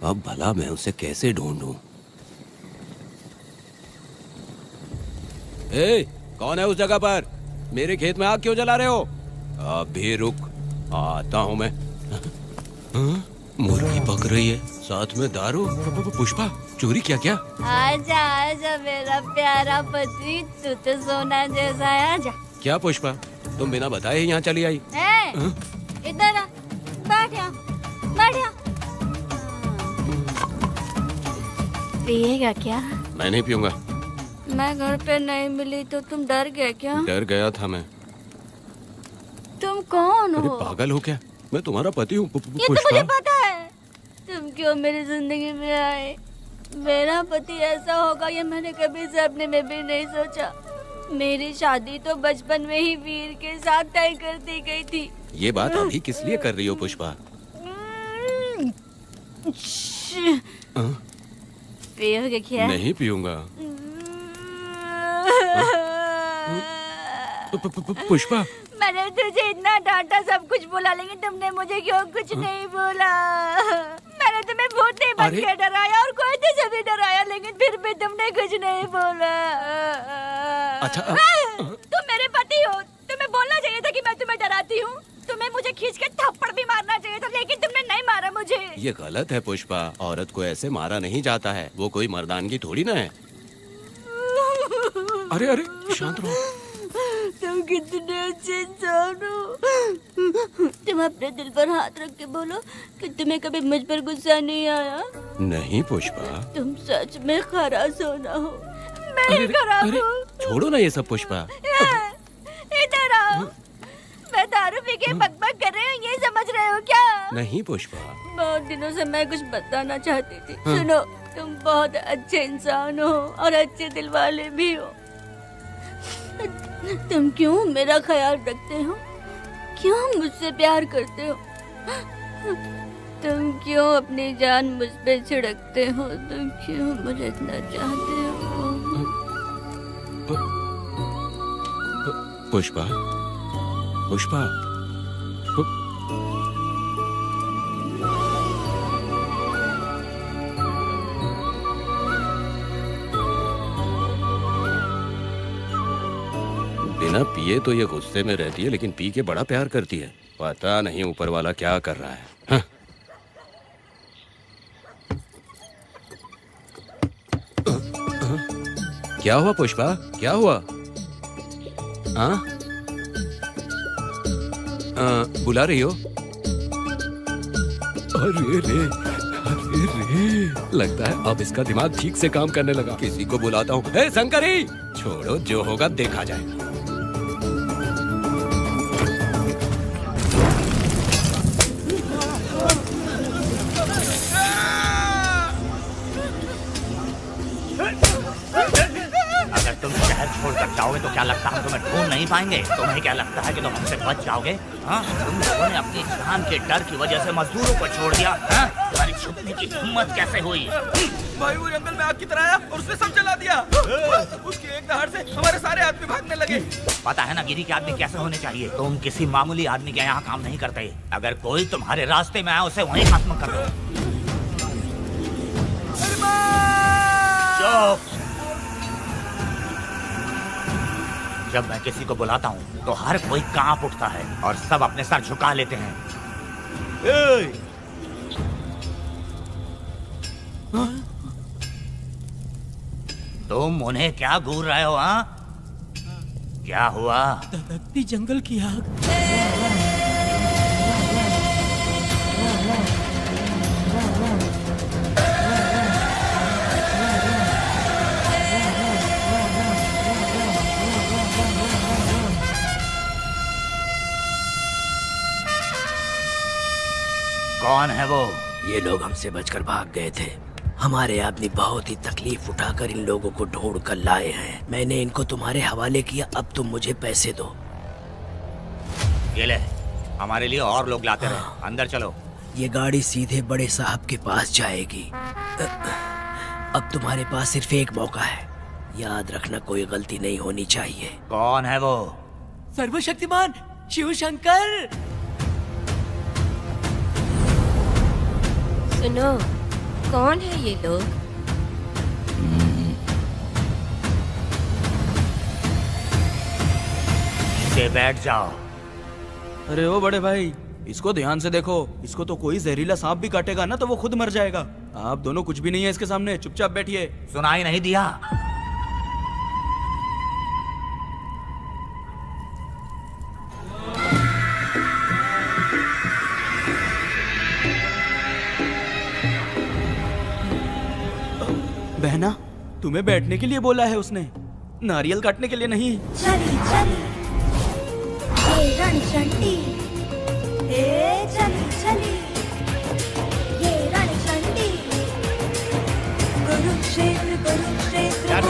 अब भला मैं उसे कैसे ढूंढूं? ए, कौन है उस जगह पर? मेरे खेत में आग क्यों जला रहे हो? अभी रुक, आता हूं मैं। हाँ? मुर्गी पक रही है, साथ में दारू। पुष्पा, चोरी क्या? क्या? आजा आजा मेरा प्यारा पति, तू तो सोना जैसा है। आजा। क्या पुष्पा, तुम बिना बताए ही यहाँ चली आई? इधर आ, बैठ यहाँ, बैठ यहाँ। पिएगा क्या? मैं नहीं पीऊंगा। मैं घर पे नहीं मिली तो तुम डर गए क्या? डर गया था मैं। तुम कौन अरे हो? पागल हो क्या? मैं तुम्हारा पति हूँ। ये तो मुझे पता है। तुम क्यों मेरी जिंदगी में आए? मेरा पति ऐसा होगा ये मैंने कभी सपने में भी नहीं सोचा। मेरी शादी तो बचपन में ही वीर के साथ तय कर दी गई थी। ये बात अभी किस लिए कर रही हो पुष्पा? पियोगे क्या? नहीं पीऊंगा। पुष्पा, मैंने तुझे इतना डांटा, सब कुछ बोला, लेकिन तुमने मुझे क्यों कुछ नहीं बोला? मैंने तुम्हें भूतनी बन के डराया और कोई तुझे भी डराया, लेकिन फिर भी तुमने कुछ नहीं बोला। अच्छा, तुम मेरे पति हो, तुम्हें बोलना चाहिए था कि मैं तुम्हें डराती हूँ। तुम्हें मुझे खींच के थप्पड़ भी मारना चाहिए था, लेकिन तुमने नहीं मारा मुझे। ये गलत है पुष्पा, औरत को ऐसे मारा नहीं जाता है, वो कोई मर्दानगी थोड़ी ना है। अरे अरे शांत रहो। तुम कितने अच्छे इंसान हो। तुम अपने दिल पर हाथ रख के बोलो कि तुम्हें कभी मुझ पर गुस्सा नहीं आया। नहीं पुष्पा, तुम सच में खरा सोना हो। मैं खराब हूँ। छोड़ो ना ये सब पुष्पा। इधर आओ। मैं दारू पी के बकबक कर रही हूँ, ये समझ रहे हो क्या? नहीं पुष्पा। बहुत दिनों से मैं कुछ बताना चाहती थी। सुनो, तुम बहुत अच्छे इंसान हो और अच्छे दिल वाले भी हो। तुम क्यों मेरा ख्याल रखते हो? क्यों मुझसे प्यार करते हो? तुम क्यों अपनी जान मुझ पे छिड़कते हो? तुम क्यों मुझे इतना चाहते हो? पुष्पा, पुष्पा, बिना पिए तो ये गुस्से में रहती है, लेकिन पी के बड़ा प्यार करती है। पता नहीं ऊपर वाला क्या कर रहा है। हाँ? क्या हुआ पुष्पा, क्या हुआ? हाँ? बुला रही हो? अरे रे, अरे रे, लगता है अब इसका दिमाग ठीक से काम करने लगा। किसी को बुलाता हूँ। हे शंकरी, छोड़ो, जो होगा देखा जाएगा। अगर तुम शहर छोड़कर जाओगे तो क्या लगता है तुम्हें ढूंढ नहीं पाएंगे? तुम्हें क्या लगता है कि तुम हमसे बच जाओगे? हाँ? तुम लोगों ने अपनी जान के डर की वजह से मजदूरों को छोड़ दिया। हाँ? तुम्हारी छुपने की हिम्मत कैसे हुई? भाई वो जंगल में आग की तरह आया और उसने सब जला दिया। उसके एक दहाड़ से हमारे सारे आदमी भागने लगे। पता है ना गिरी के आदमी कैसे होने चाहिए? तुम किसी मामूली आदमी के यहाँ काम नहीं करते। अगर कोई तुम्हारे रास्ते में आए उसे वहीं खत्म कर दो। चुप! जब मैं किसी को बुलाता हूँ तो हर कोई कांप उठता है और सब अपने सर झुका लेते हैं। तुम उन्हें क्या घूर रहे हो? हाँ? क्या हुआ? धधकती जंगल की आग। कौन है वो? ये लोग हमसे बचकर भाग गए थे। हमारे आदमी बहुत ही तकलीफ उठाकर इन लोगों को ढूंढ कर लाए हैं। मैंने इनको तुम्हारे हवाले किया, अब तुम मुझे पैसे दो। ये ले, हमारे लिए और लोग लाते रहे। अंदर चलो। ये गाड़ी सीधे बड़े साहब के पास जाएगी। अब तुम्हारे पास सिर्फ एक मौका है, याद रखना कोई गलती नहीं होनी चाहिए। कौन है वो? सर्वशक्तिमान शिव शंकर। सुनो, कौन है ये लोग? नीचे बैठ जाओ। अरे ओ बड़े भाई, इसको ध्यान से देखो। इसको तो कोई जहरीला सांप भी काटेगा ना तो वो खुद मर जाएगा। आप दोनों कुछ भी नहीं है इसके सामने, चुपचाप बैठिए। सुनाई नहीं दिया? बहना, तुम्हें बैठने के लिए बोला है उसने, नारियल काटने के लिए नहीं। चली चली ये रणचंडी, चली चली ये रणचंडी। कुरुक्षेत्र कुरुक्षेत्र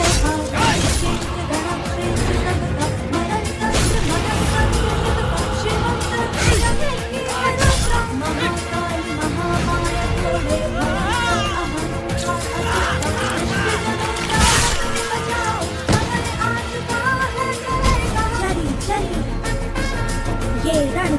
ये रण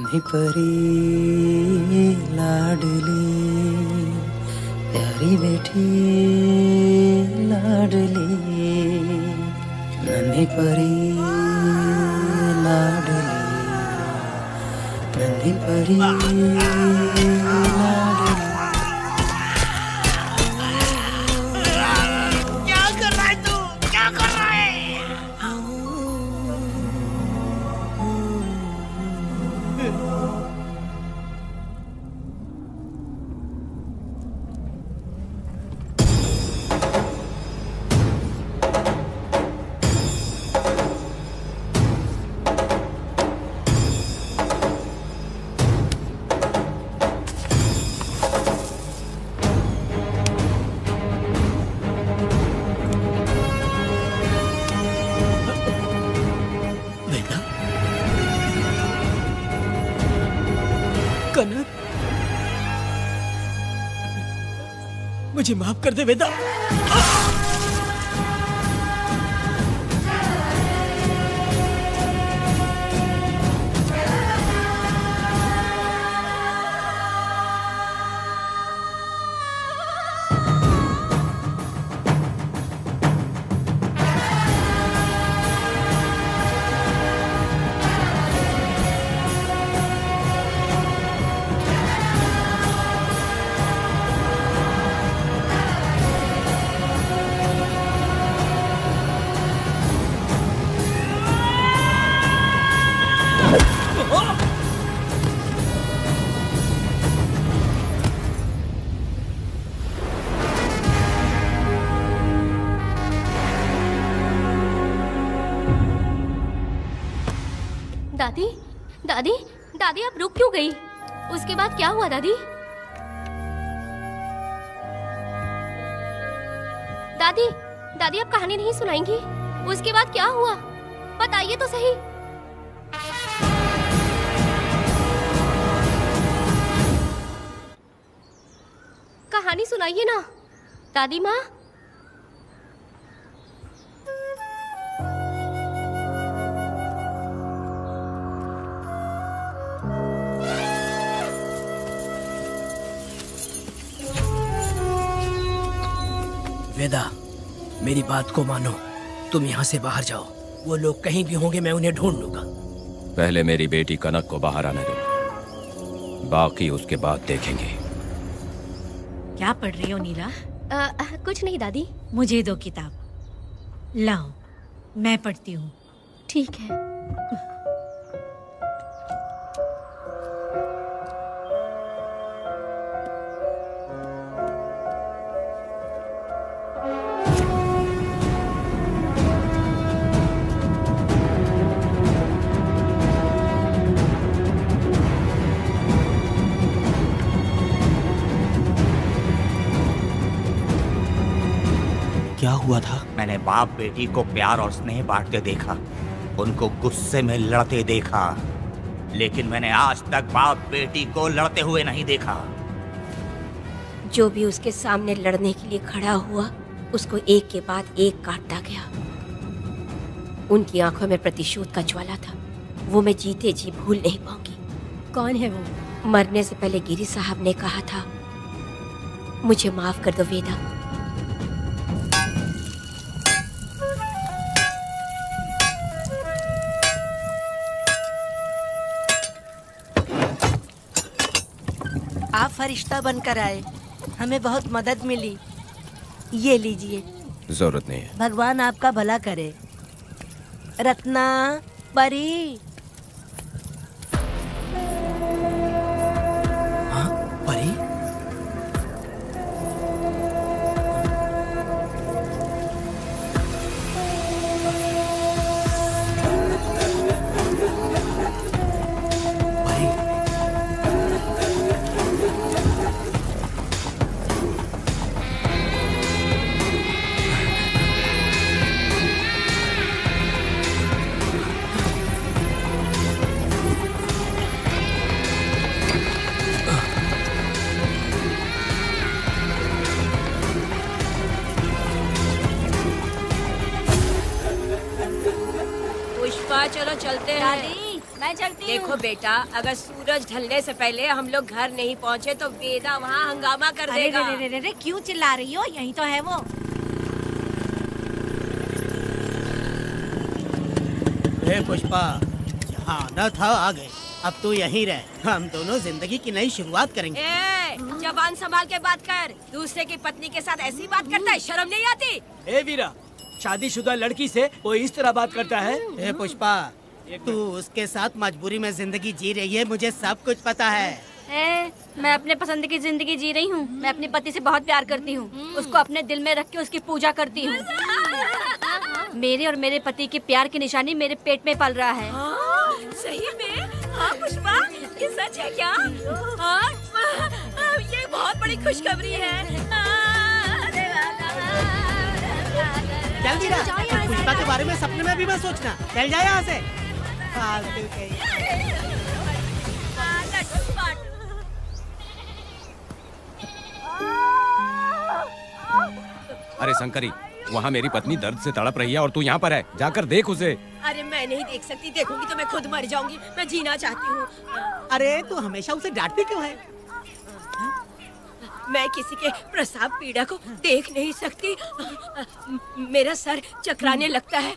नन्ही परी लाडली प्यारी बेटी लाडली नन्ही परी लाडली नन्ही परी लाडली। क्या कर रहा है तू? क्या कर रहा है? वेदा, कनक, मुझे माफ कर दे वेदा। दादी, दादी, दादी आप रुक क्यों गई? उसके बाद क्या हुआ दादी? दादी, दादी आप कहानी नहीं सुनाएंगी? उसके बाद क्या हुआ? बताइए तो सही। कहानी सुनाइए ना दादी माँ। वेदा, मेरी बात को मानो, तुम यहाँ से बाहर जाओ। वो लोग कहीं भी होंगे, मैं उन्हें ढूंढ लूंगा। पहले मेरी बेटी कनक को बाहर आने दो, बाकी उसके बाद देखेंगे। क्या पढ़ रही हो नीला? कुछ नहीं दादी। मुझे दो किताब लाओ, मैं पढ़ती हूँ। ठीक है। क्या हुआ था? मैंने बाप बेटी को प्यार और स्नेह बांटते देखा, उनको गुस्से में लड़ते देखा, लेकिन मैंने आज तक बाप बेटी को लड़ते हुए नहीं देखा। जो भी उसके सामने लड़ने के लिए खड़ा हुआ, उसको एक के बाद एक काटता गया। उनकी आंखों में प्रतिशोध का ज्वाला था, वो मैं जीते जी भूल नहीं पाऊंगी। कौन है वो? मरने से पहले गिरी साहब ने कहा था, मुझे माफ कर दो वेदा। आप फरिश्ता बनकर आए, हमें बहुत मदद मिली। ये लीजिए। जरूरत नहीं है। भगवान आपका भला करे। रत्ना, परी। हाँ, परी? पुष्पा, चलो चलते हैं। दादी, मैं मैं चलती हूँ। देखो बेटा, अगर सूरज ढलने से पहले हम लोग घर नहीं पहुँचे तो वेदा वहाँ हंगामा कर अरे देगा। रे रे रे, क्यों चिल्ला रही हो? यही तो है वो। पुष्पा, यहाँ आना था आ गए। अब तू यहीं रह, हम दोनों जिंदगी की नई शुरुआत करेंगे। जबान संभाल के बात कर। दूसरे की पत्नी के साथ ऐसी बात करता है, शर्म नहीं आती? ए वीरा, शादीशुदा लड़की से कोई इस तरह बात करता है? ए पुष्पा, तू उसके साथ मजबूरी में जिंदगी जी रही है, मुझे सब कुछ पता है। मैं अपने पसंद की जिंदगी जी रही हूँ। मैं अपने पति से बहुत प्यार करती हूँ। उसको अपने दिल में रख के उसकी पूजा करती हूँ। मेरे और मेरे पति के प्यार की निशानी मेरे पेट में पल रहा है। सही में? हाँ पुष्पा, ये सच है क्या? हाँ, ये बहुत बड़ी खुशखबरी है। जल्दी रहा, पुष्पा के बारे में सपने में भी मत सोचना। चल जाए यहाँ से। फालतू के। अरे शंकरी, वहाँ मेरी पत्नी दर्द से तड़प रही है और तू यहाँ पर है। जाकर देख उसे। अरे मैं नहीं देख सकती, देखूंगी तो मैं खुद मर जाऊंगी। मैं जीना चाहती हूँ। अरे तू हमेशा उसे डांटती क्यों है? मैं किसी के प्रसाव पीड़ा को देख नहीं सकती। मेरा सर चकराने लगता है,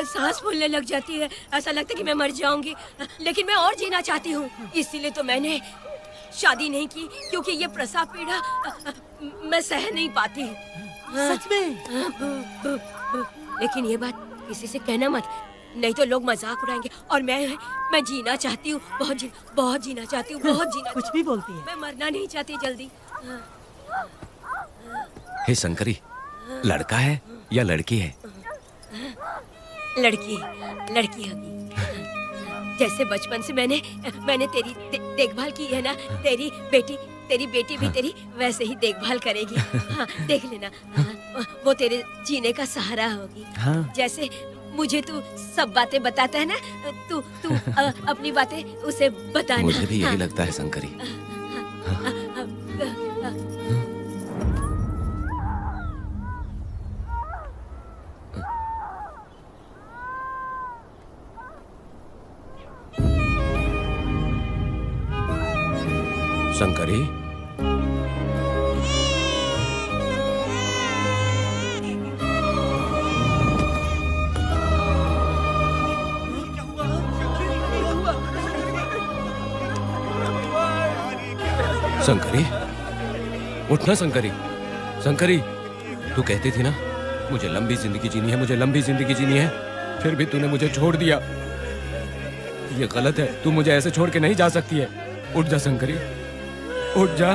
सांस फूलने लग जाती है, ऐसा लगता है कि मैं मर जाऊंगी। लेकिन मैं और जीना चाहती हूँ, इसीलिए तो मैंने शादी नहीं की, क्योंकि ये प्रसाव पीड़ा मैं सह नहीं पाती। सच में? लेकिन ये बात किसी से कहना मत, नहीं तो लोग मजाक उड़ाएंगे। और मैं जीना चाहती हूँ, बहुत जीना चाहती हूँ, बहुत जीना। कुछ भी बोलती है। मैं मरना नहीं चाहती जल्दी। हे शंकरी, लड़का है या लड़की है? लड़की होगी। जैसे बचपन से मैंने तेरी देखभाल की है ना, तेरी बेटी भी तेरी वैसे ही देखभाल करेगी। हाँ, देख लेना। हाँ, वो तेरे जीने का सहारा होगी। हाँ। जैसे मुझे तू सब बातें बताता है ना, तू अपनी बातें उसे बताना। मुझे भी यही हाँ। लगता है शंकरी। शंकरी, शंकरी, उठना शंकरी। शंकरी, तू कहती थी ना मुझे लंबी जिंदगी जीनी है, मुझे लंबी जिंदगी जीनी है, फिर भी तूने मुझे छोड़ दिया। ये गलत है, तू मुझे ऐसे छोड़ के नहीं जा सकती है। उठ जा शंकरी, उठ जा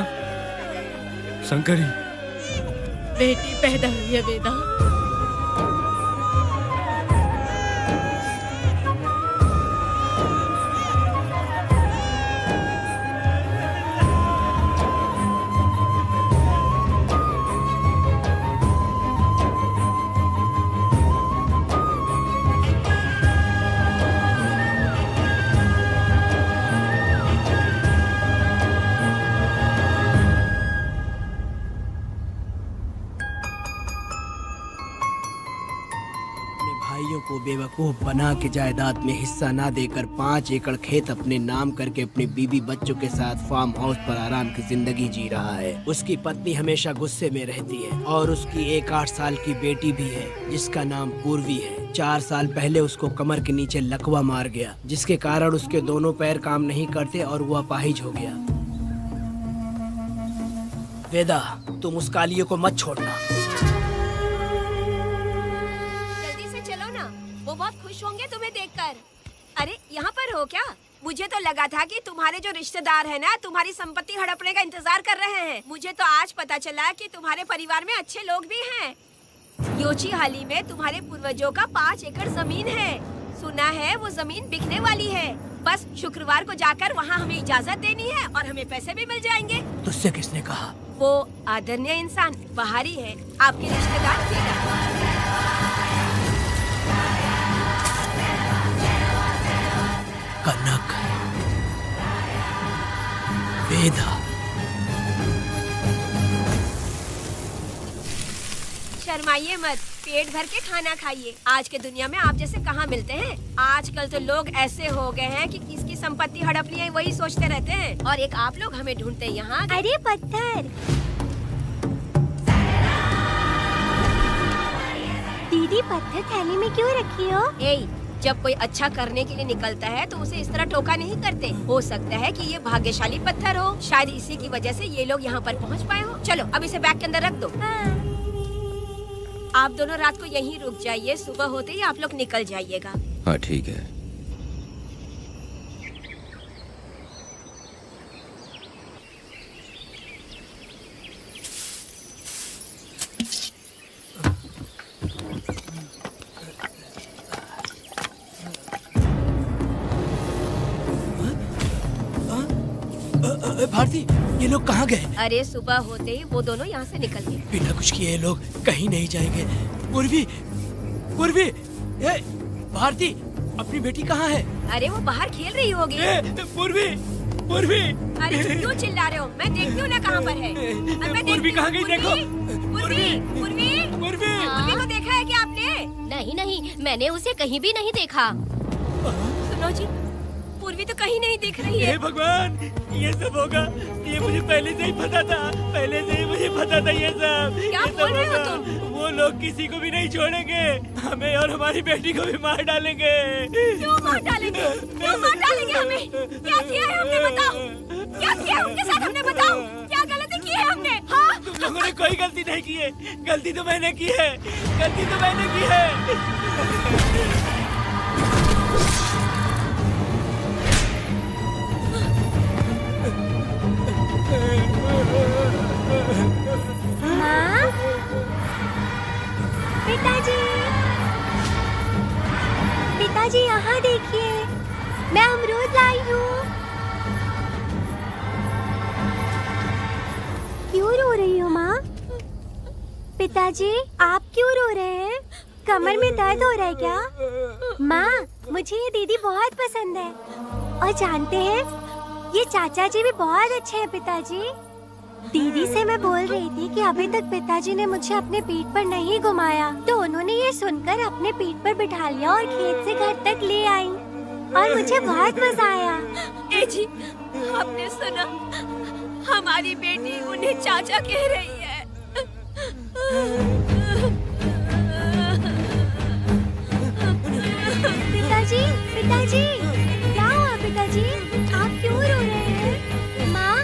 शंकरी। बेटी पैदा हुई है वेदा। भाइयों को बेवकूफ बना के जायदाद में हिस्सा ना देकर 5 एकड़ खेत अपने नाम करके अपनी बीवी बच्चों के साथ फार्म हाउस पर आराम की जिंदगी जी रहा है। उसकी पत्नी हमेशा गुस्से में रहती है और उसकी एक 8 साल की बेटी भी है जिसका नाम पूर्वी है। 4 साल पहले उसको कमर के नीचे लकवा मार गया, जिसके कारण उसके दोनों पैर काम नहीं करते और वो अपाहिज हो गया। वेदा, तुम उस कालिये को मत छोड़ना। वो बहुत खुश होंगे तुम्हें देखकर। अरे यहाँ पर हो क्या? मुझे तो लगा था कि तुम्हारे जो रिश्तेदार हैं ना, तुम्हारी संपत्ति हड़पने का इंतजार कर रहे हैं। मुझे तो आज पता चला कि तुम्हारे परिवार में अच्छे लोग भी हैं। योची हाली में तुम्हारे पूर्वजों का 5 एकड़ जमीन है। सुना है वो जमीन बिकने वाली है। बस शुक्रवार को जाकर वहाँ हमें इजाजत देनी है और हमें पैसे भी मिल जाएंगे। तुझसे किसने कहा? वो आदरणीय इंसान बाहरी है, आपके रिश्तेदार। कनक, वेदा। शर्माइए मत, पेट भर के खाना खाइए। आज के दुनिया में आप जैसे कहाँ मिलते हैं। आजकल तो लोग ऐसे हो गए हैं कि किसकी संपत्ति हड़प ली है वही सोचते रहते हैं। और एक आप लोग हमें ढूंढते हैं यहाँ। अरे पत्थर, दीदी पत्थर थैली में क्यों रखी हो? जब कोई अच्छा करने के लिए निकलता है तो उसे इस तरह टोका नहीं करते। हो सकता है कि ये भाग्यशाली पत्थर हो, शायद इसी की वजह से ये लोग यहाँ पर पहुँच पाए हो। चलो अब इसे बैग के अंदर रख दो। आप दोनों रात को यहीं रुक जाइए, सुबह होते ही आप लोग निकल जाइएगा। हाँ ठीक है। भारती, ये लोग कहाँ गए? अरे सुबह होते ही वो दोनों यहाँ से निकल गए। बिना कुछ किए ये लोग कहीं नहीं जाएंगे। पूर्वी, पूर्वी, भारती, अपनी बेटी कहाँ है? अरे वो बाहर खेल रही होगी। पूर्वी, पूर्वी। अरे क्यों चिल्ला रहे हो? मैं देखती हूँ ना कहाँ पर है। पूर्वी कहाँ गई? देखो। पूर्वी, पूर्वी, पूर्वी। पूर्वी को देखा है क्या आपने? नहीं नहीं, मैंने उसे कहीं भी नहीं देखा। सुनो जी, पूर्वी तो कहीं नहीं दिख रही है। हे भगवान, ये सब होगा, ये मुझे पहले से ही पता था। पहले से ही मुझे पता था ये सब। क्या ये सब बोल रहे हो होगा। तुम? वो लोग किसी को भी नहीं छोड़ेंगे, हमें और हमारी बेटी को भी मार डालेंगे। क्यों मार डालेंगे? क्यों मार डालेंगे हमें? क्या किया है हमने बताओ? क्या किया है उनके साथ हमने बताओ? क्या गलती की है हमने? हाँ? तुम लोगों ने कोई गलती नहीं की है। गलती तो मैंने की है। गलती तो मैंने की है। माँ, पिताजी, पिताजी यहाँ देखिए, मैं अमरूद लाई हूँ। क्यों रो रही हो माँ? पिताजी, आप क्यों रो रहे हैं? कमर में दर्द हो रहा है क्या? माँ, मुझे ये दीदी बहुत पसंद है। और जानते हैं, ये चाचा जी भी बहुत अच्छे हैं पिताजी। दीदी से मैं बोल रही थी कि अभी तक पिताजी ने मुझे अपने पीठ पर नहीं घुमाया, तो उन्होंने ये सुनकर अपने पीठ पर बिठा लिया और खेत से घर तक ले आई और मुझे बहुत मजा आया। ए जी, आपने सुना? हमारी बेटी उन्हें चाचा कह रही है। पिताजी, पिताजी, क्या हुआ पिताजी? आप क्यों रो रहे हैं? माँ,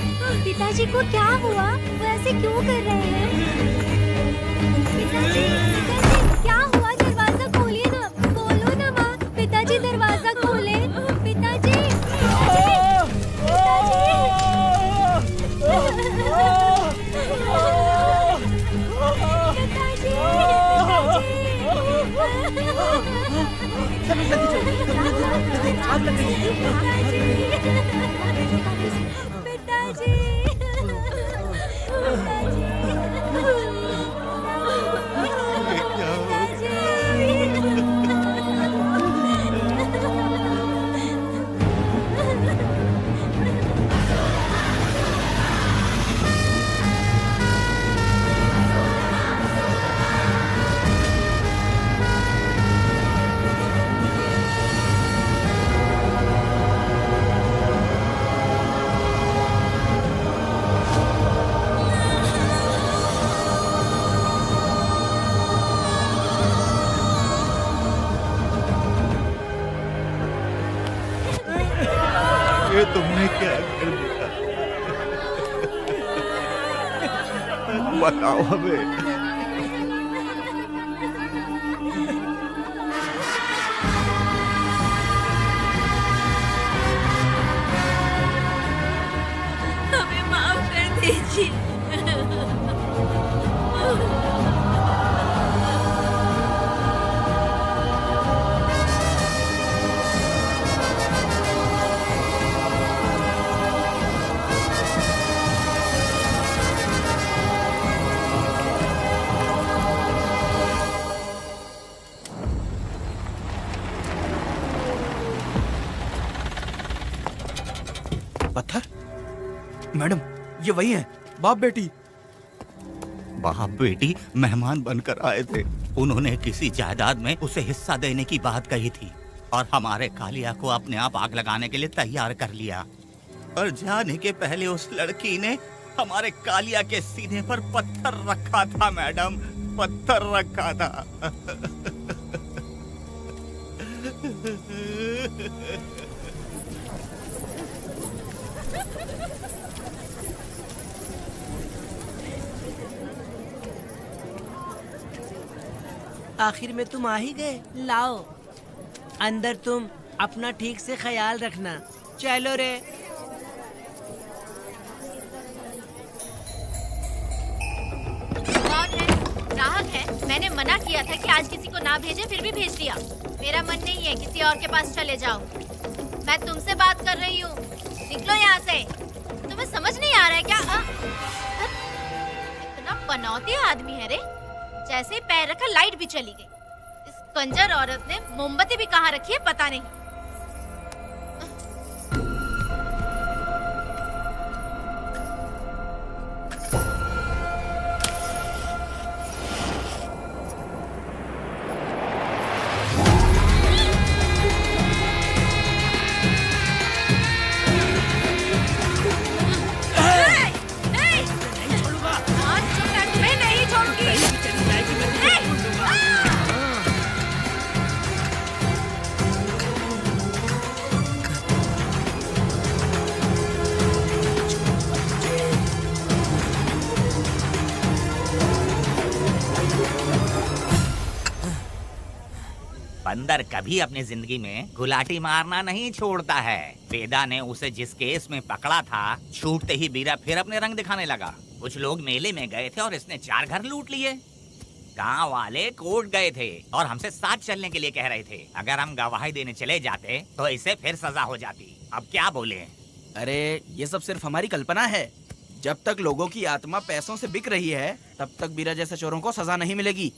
पिताजी को क्या हुआ? वो ऐसे क्यों कर रहे हैं? पिताजी, पिताजी, क्या हुआ? दरवाजा खोलिए ना, खोलो ना माँ। पिताजी दरवाजा खोले। पिताजी, ये तुमने क्या कर दिया? बताओ हमें। हमें माफ कर दीजिए। पत्थर? मैडम, ये वही है, बाप बेटी। बाप बेटी मेहमान बनकर आए थे। उन्होंने किसी जायदाद में उसे हिस्सा देने की बात कही थी और हमारे कालिया को अपने आप आग लगाने के लिए तैयार कर लिया। और जाने के पहले उस लड़की ने हमारे कालिया के सीने पर पत्थर रखा था मैडम, पत्थर रखा था। आखिर में तुम आ ही गए। लाओ अंदर, तुम अपना ठीक से ख्याल रखना। चलो रे। कौन है? ग्राहक है। मैंने मना किया था कि आज किसी को ना भेजे, फिर भी भेज दिया। मेरा मन नहीं है, किसी और के पास चले जाओ। मैं तुमसे बात कर रही हूँ, निकलो यहाँ से। तुम्हें समझ नहीं आ रहा है क्या? इतना पनौती आदमी है रे, जैसे ही पैर रखा लाइट भी चली गई। इस कंजर औरत ने मोमबत्ती भी कहाँ रखी है पता नहीं। बंदर कभी अपनी जिंदगी में गुलाटी मारना नहीं छोड़ता है। वेदा ने उसे जिस केस में पकड़ा था, छूटते ही बीरा फिर अपने रंग दिखाने लगा। कुछ लोग मेले में गए थे और इसने 4 घर लूट लिए। गांव वाले कोर्ट गए थे और हमसे साथ चलने के लिए कह रहे थे। अगर हम गवाही देने चले जाते तो इसे फिर सजा हो जाती। अब क्या बोले? अरे ये सब सिर्फ हमारी कल्पना है। जब तक लोगों की आत्मा पैसों से बिक रही है, तब तक बीरा जैसे चोरों को सजा नहीं मिलेगी।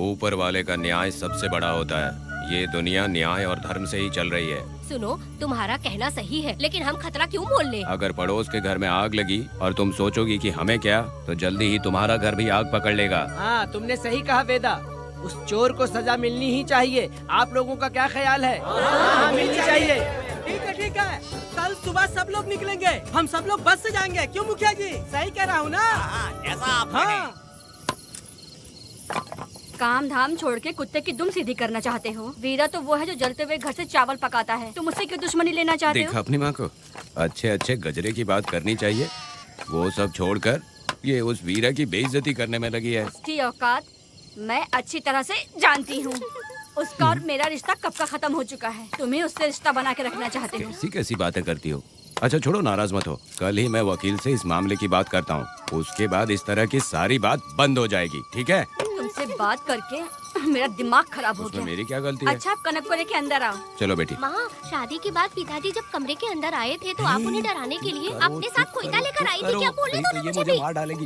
ऊपर वाले का न्याय सबसे बड़ा होता है। ये दुनिया न्याय और धर्म से ही चल रही है। सुनो, तुम्हारा कहना सही है, लेकिन हम खतरा क्यों मोल ले? अगर पड़ोस के घर में आग लगी और तुम सोचोगी कि हमें क्या, तो जल्दी ही तुम्हारा घर भी आग पकड़ लेगा। हाँ, तुमने सही कहा वेदा। उस चोर को सजा मिलनी ही चाहिए। आप लोगों का क्या ख्याल है? हाँ, मिलनी चाहिए। ठीक है। कल सुबह सब लोग निकलेंगे। हम सब लोग बस से जाएंगे। क्यों मुखिया जी? सही कह रहा हूँ ना? जैसा आप कहें। काम धाम छोड़ के कुत्ते की दुम सीधी करना चाहते हो। वीरा तो वो है जो जलते हुए घर से चावल पकाता है। तुम उससे क्यों दुश्मनी लेना चाहते हो? देखा अपनी माँ को, अच्छे अच्छे गजरे की बात करनी चाहिए। वो सब छोड़कर ये उस वीरा की बेइज्जती करने में लगी है। उसकी औकात मैं अच्छी तरह से जानती हूँ। उसका और मेरा रिश्ता कब का खत्म हो चुका है। तुम्हें उससे रिश्ता बना के रखना चाहते हो। कैसी कैसी बातें करती हो। अच्छा छोड़ो, नाराज मत हो। कल ही मैं वकील से इस मामले की बात करता हूँ। उसके बाद इस तरह की सारी बात बंद हो जाएगी, ठीक है? तुमसे बात करके मेरा दिमाग खराब हो गया। मेरी क्या गलती है? अच्छा, आप कनक को लेके अंदर आओ। चलो बेटी। माँ, शादी के बाद पिताजी जब कमरे के अंदर आए थे तो आप उन्हें डराने के लिए अपने साथ कोयता लेकर आई थी। क्या बोले दोनों मुझे भी? मार डालेगी।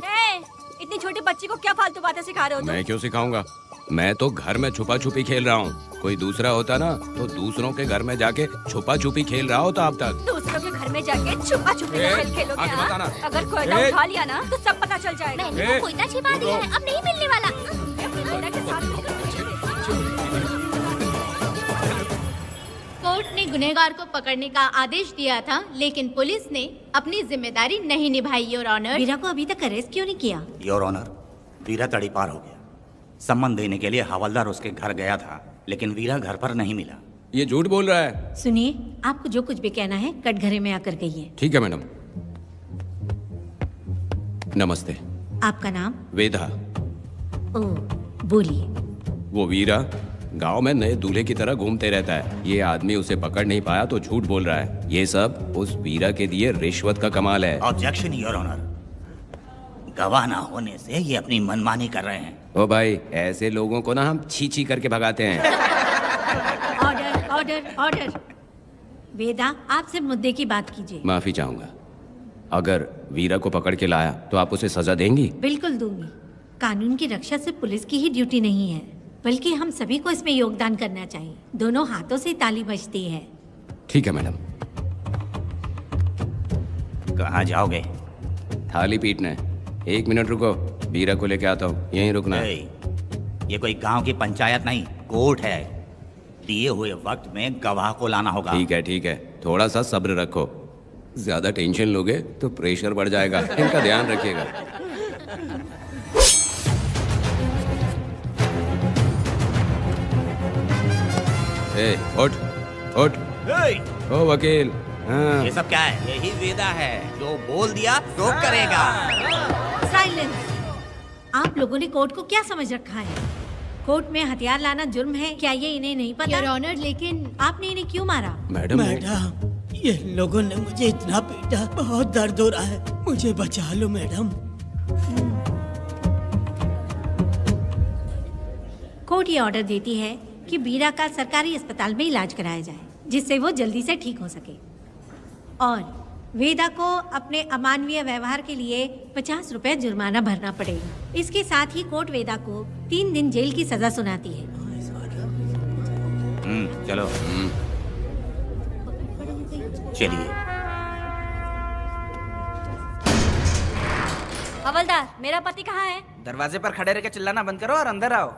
इतनी छोटी बच्ची को क्या फालतू बातें सिखा रहे हो तुम? मैं क्यों सिखाऊंगा? मैं तो घर में छुपा छुपी खेल रहा हूँ। कोई दूसरा होता ना तो दूसरों के घर में जाके छुपा छुपी खेल रहा होता अब तक। दूसरों के घर में जाके छुपा छुपी खेल खेलोगे? हाँ? अगर कोयला उठा लिया ना तो सब पता चल जाएगा। मैंने वो कोयता छिपा दिया है, अब नहीं मिलने वाला। कोर्ट ने गुनहगार को पकड़ने का आदेश दिया था, लेकिन पुलिस ने अपनी जिम्मेदारी नहीं निभाई। योर ऑनर, वीरा को अभी तक अरेस्ट क्यों नहीं किया? योर ऑनर, वीरा तड़ी पार हो गया। सम्मान देने के लिए हवलदार उसके घर गया था, लेकिन वीरा घर पर नहीं मिला। ये झूठ बोल रहा है। सुनिए, आपको जो कुछ भी कहना है कटघरे में आकर कहिए। ठीक है मैडम। नमस्ते। आपका नाम? वेदा। ओह, बोलिए। वो वीरा गांव में नए दूल्हे की तरह घूमते रहता है। ये आदमी उसे पकड़ नहीं पाया तो झूठ बोल रहा है। ये सब उस वीरा के दिए रिश्वत का कमाल है। Objection your honour. गवाह ना होने से ये अपनी मनमानी कर रहे हैं। ओ भाई, ऐसे लोगों को ना हम छी छी करके भगाते हैं। Order order order. वेदा, आपसे मुद्दे की बात कीजिए। माफी चाहूंगा। अगर वीरा को पकड़ के लाया तो आप उसे सजा देंगी? बिल्कुल दूंगी। कानून की रक्षा सिर्फ पुलिस की ही ड्यूटी नहीं है, बल्कि हम सभी को इसमें योगदान करना चाहिए। दोनों हाथों से ताली बजती है। ठीक है मैडम। कहाँ जाओगे? थाली पीटने। 1 मिनट रुको, वीरा को लेके आता हूँ। यहीं रुकना है। ये कोई गांव की पंचायत नहीं, कोर्ट है। दिए हुए वक्त में गवाह को लाना होगा। ठीक है, थोड़ा सा सब्र रखो। ज्यादा टेंशन लोगे तो प्रेशर बढ़ जाएगा, इनका ध्यान रखिएगा। उठ ओ वकील। हाँ। ये सब क्या है? यही वेदा है, जो बोल दिया तो करेगा। साइलेंस। आप लोगों ने कोर्ट को क्या समझ रखा है? कोर्ट में हथियार लाना जुर्म है, क्या ये इन्हें नहीं पता? योर ऑनर, लेकिन आपने इन्हें क्यों मारा? मैडम, ये लोगों ने मुझे इतना पीटा, बहुत दर्द हो रहा है, मुझे बचा लो मैडम। कोर्ट ये ऑर्डर देती है कि बीरा का सरकारी अस्पताल में इलाज कराया जाए, जिससे वो जल्दी से ठीक हो सके। और वेदा को अपने अमानवीय व्यवहार के लिए 50 रुपए जुर्माना भरना पड़ेगा। इसके साथ ही कोर्ट वेदा को 3 दिन जेल की सजा सुनाती है। चलो चलिए। हवलदार, मेरा पति कहाँ है? दरवाजे पर खड़े रह के चिल्लाना बंद करो और अंदर आओ।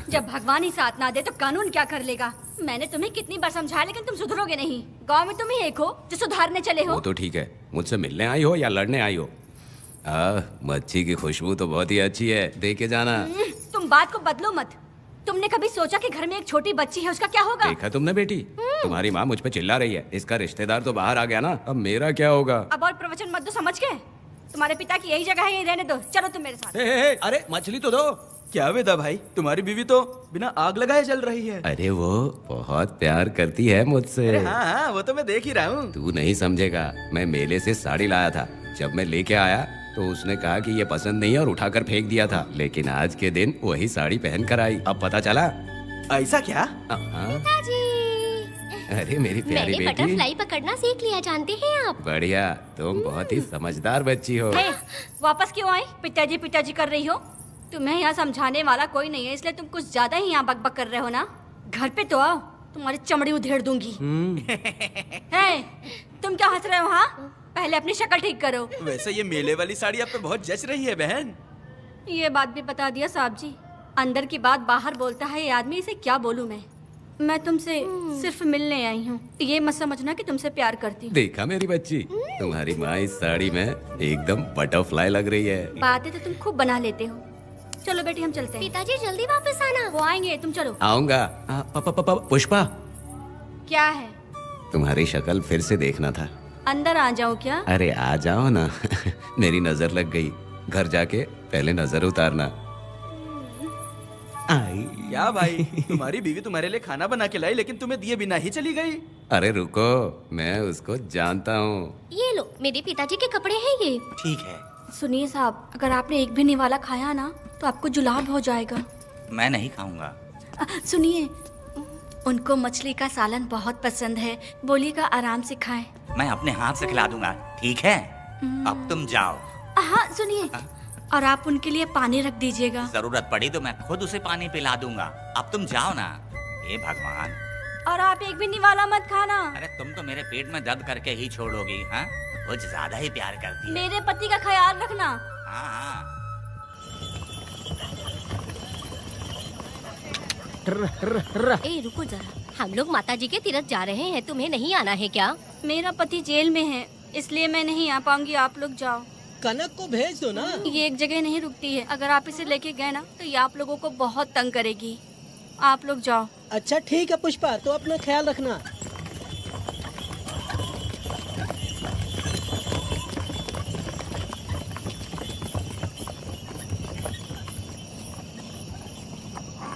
जब भगवान ही साथ ना दे तो कानून क्या कर लेगा? मैंने तुम्हें कितनी बार समझाया, लेकिन तुम सुधरोगे नहीं। गांव में तुम ही एक हो जो सुधारने चले हो। वो तो ठीक है, मुझसे मिलने आई हो या लड़ने आई हो? मच्छी की खुशबू तो बहुत ही अच्छी है, दे के जाना। तुम बात को बदलो मत। तुमने कभी सोचा कि घर में एक छोटी बच्ची है, उसका क्या होगा? देखा तुमने बेटी, तुम्हारी माँ मुझ पे चिल्ला रही है, इसका रिश्तेदार तो बाहर आ गया ना, अब मेरा क्या होगा? अब और प्रवचन मत दो, समझ गए? तुम्हारे पिता की यही जगह है, यही रहने दो। चलो तुम मेरे साथ। अरे मछली तो दो। क्या वेदा भाई, तुम्हारी बीवी तो बिना आग लगाए जल रही है। अरे वो बहुत प्यार करती है मुझसे। अरे हाँ, वो तो मैं देख ही रहा हूँ। तू नहीं समझेगा, मैं मेले से साड़ी लाया था, जब मैं लेके आया तो उसने कहा कि ये पसंद नहीं है और उठाकर फेंक दिया था, लेकिन आज के दिन वही साड़ी पहन कर आई। अब पता चला। ऐसा क्या? अरे मेरी प्यारी बेटी, बटरफ्लाई पकड़ना सीख लिया, जानते हैं आप? बढ़िया, तुम बहुत ही समझदार बच्ची हो। वापस क्यों आई? पिताजी कर रही हो। तुम्हें यहाँ समझाने वाला कोई नहीं है, इसलिए तुम कुछ ज्यादा ही यहाँ बकबक कर रहे हो ना। घर पे तो आओ, तुम्हारी चमड़ी उधेड़ दूंगी। तुम क्या हंस रहे हो? हाँ, पहले अपनी शक्ल ठीक करो। वैसे ये मेले वाली साड़ी आप पे बहुत जच रही है बहन। ये बात भी बता दिया साहब जी, अंदर की बात बाहर बोलता है ये आदमी, इसे क्या बोलूं मैं तुमसे सिर्फ मिलने आई हूँ, ये मत समझना कि तुमसे प्यार करती हूँ। देखा मेरी बच्ची, तुम्हारी माँ इस साड़ी में एकदम बटरफ्लाई लग रही है। बातें तो तुम खूब बना लेते हो। चलो बेटी हम चलते हैं। पिताजी जल्दी वापस आना। वो आएंगे, तुम चलो। आऊंगा। पुष्पा, क्या है? तुम्हारी शक्ल फिर से देखना था। अंदर आ जाओ क्या? अरे आ जाओ ना। मेरी नजर लग गई, घर जाके पहले नजर उतारना। क्या भाई, तुम्हारी बीवी तुम्हारे लिए खाना बना के लाई, लेकिन तुम्हें दिए बिना ही चली गई। अरे रुको, मैं उसको जानता हूँ। ये लो, मेरे पिताजी के कपड़े हैं ये। ठीक है। सुनिए साहब, अगर आपने एक भी निवाला खाया ना तो आपको जुलाब हो जाएगा। मैं नहीं खाऊंगा। सुनिए, उनको मछली का सालन बहुत पसंद है, बोलिएगा आराम से खाएं। मैं अपने हाथ से खिला दूंगा, ठीक है? अब तुम जाओ। हाँ सुनिए, और आप उनके लिए पानी रख दीजिएगा। जरूरत पड़ी तो मैं खुद उसे पानी पिला दूंगा। अब तुम जाओ ना। हे भगवान। और आप एक भी निवाला मत खाना। अरे तुम तो मेरे पेट में दर्द करके ही छोड़ोगी। हाँ, कुछ ज्यादा ही प्यार करती है। मेरे पति का ख्याल रखना। हाँ। ए रुको जरा, हम लोग माताजी के तीर्थ जा रहे हैं, तुम्हें नहीं आना है क्या? मेरा पति जेल में है, इसलिए मैं नहीं आ पाऊंगी, आप लोग जाओ। कनक को भेज दो ना। ये एक जगह नहीं रुकती है, अगर आप इसे लेके गए ना तो ये आप लोगों को बहुत तंग करेगी। आप लोग जाओ। अच्छा ठीक है पुष्पा, तो अपना ख्याल रखना।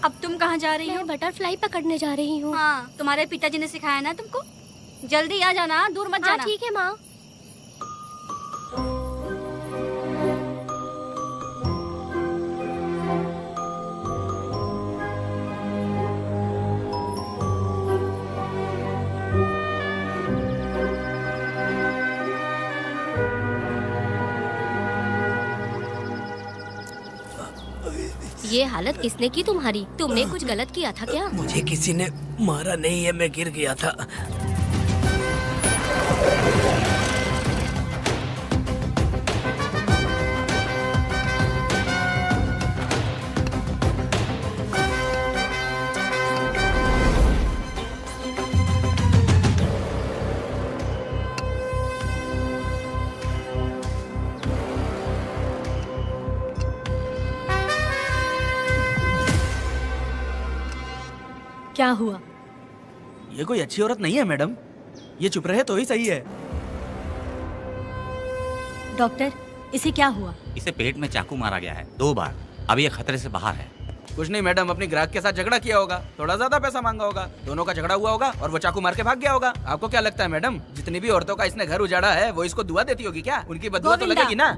अब तुम कहाँ जा रही हो? मैं बटरफ्लाई पकड़ने जा रही हूँ। हाँ, तुम्हारे पिताजी ने सिखाया ना तुमको। जल्दी आ जाना, दूर मत जाना। ठीक है माँ। ये हालत किसने की तुम्हारी? तुमने कुछ गलत किया था क्या? मुझे किसी ने मारा नहीं है, मैं गिर गया था। क्या हुआ? ये कोई अच्छी औरत नहीं है मैडम, ये चुप रहे तो ही सही है। डॉक्टर, इसे क्या हुआ? इसे पेट में चाकू मारा गया है 2 बार। अब ये खतरे से बाहर है। कुछ नहीं मैडम, अपनी ग्राहक के साथ झगड़ा किया होगा, थोड़ा ज्यादा पैसा मांगा होगा, दोनों का झगड़ा हुआ होगा और वो चाकू मार के भाग गया होगा। आपको क्या लगता है मैडम, जितनी भी औरतों का इसने घर उजाड़ा है वो इसको दुआ देती होगी क्या? उनकी बदुआ तो गोविंदा। लगेगी ना।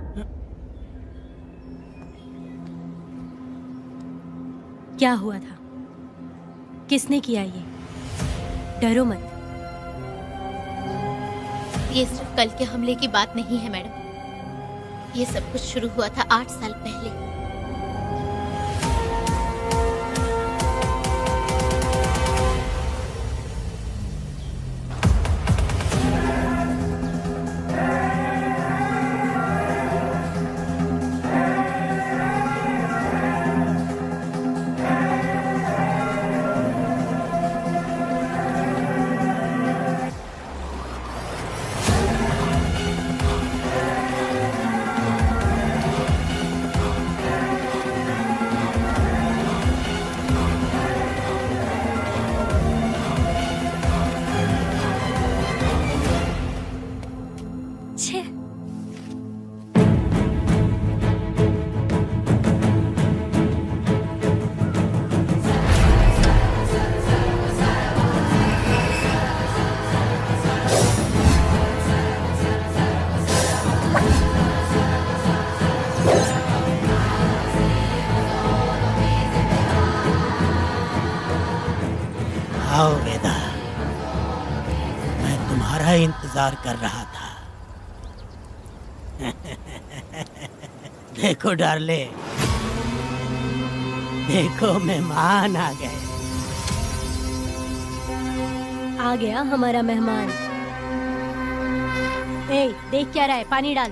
क्या हुआ था? किसने किया ये? डरो मत। ये सिर्फ कल के हमले की बात नहीं है मैडम, ये सब कुछ शुरू हुआ था 8 साल पहले। छे, आओ वेदा, मैं तुम्हारा इंतजार कर रहा था। देखो डार्ले, देखो मेहमान आ गए। आ गया हमारा मेहमान। ए, देख क्या रहा है? पानी डाल।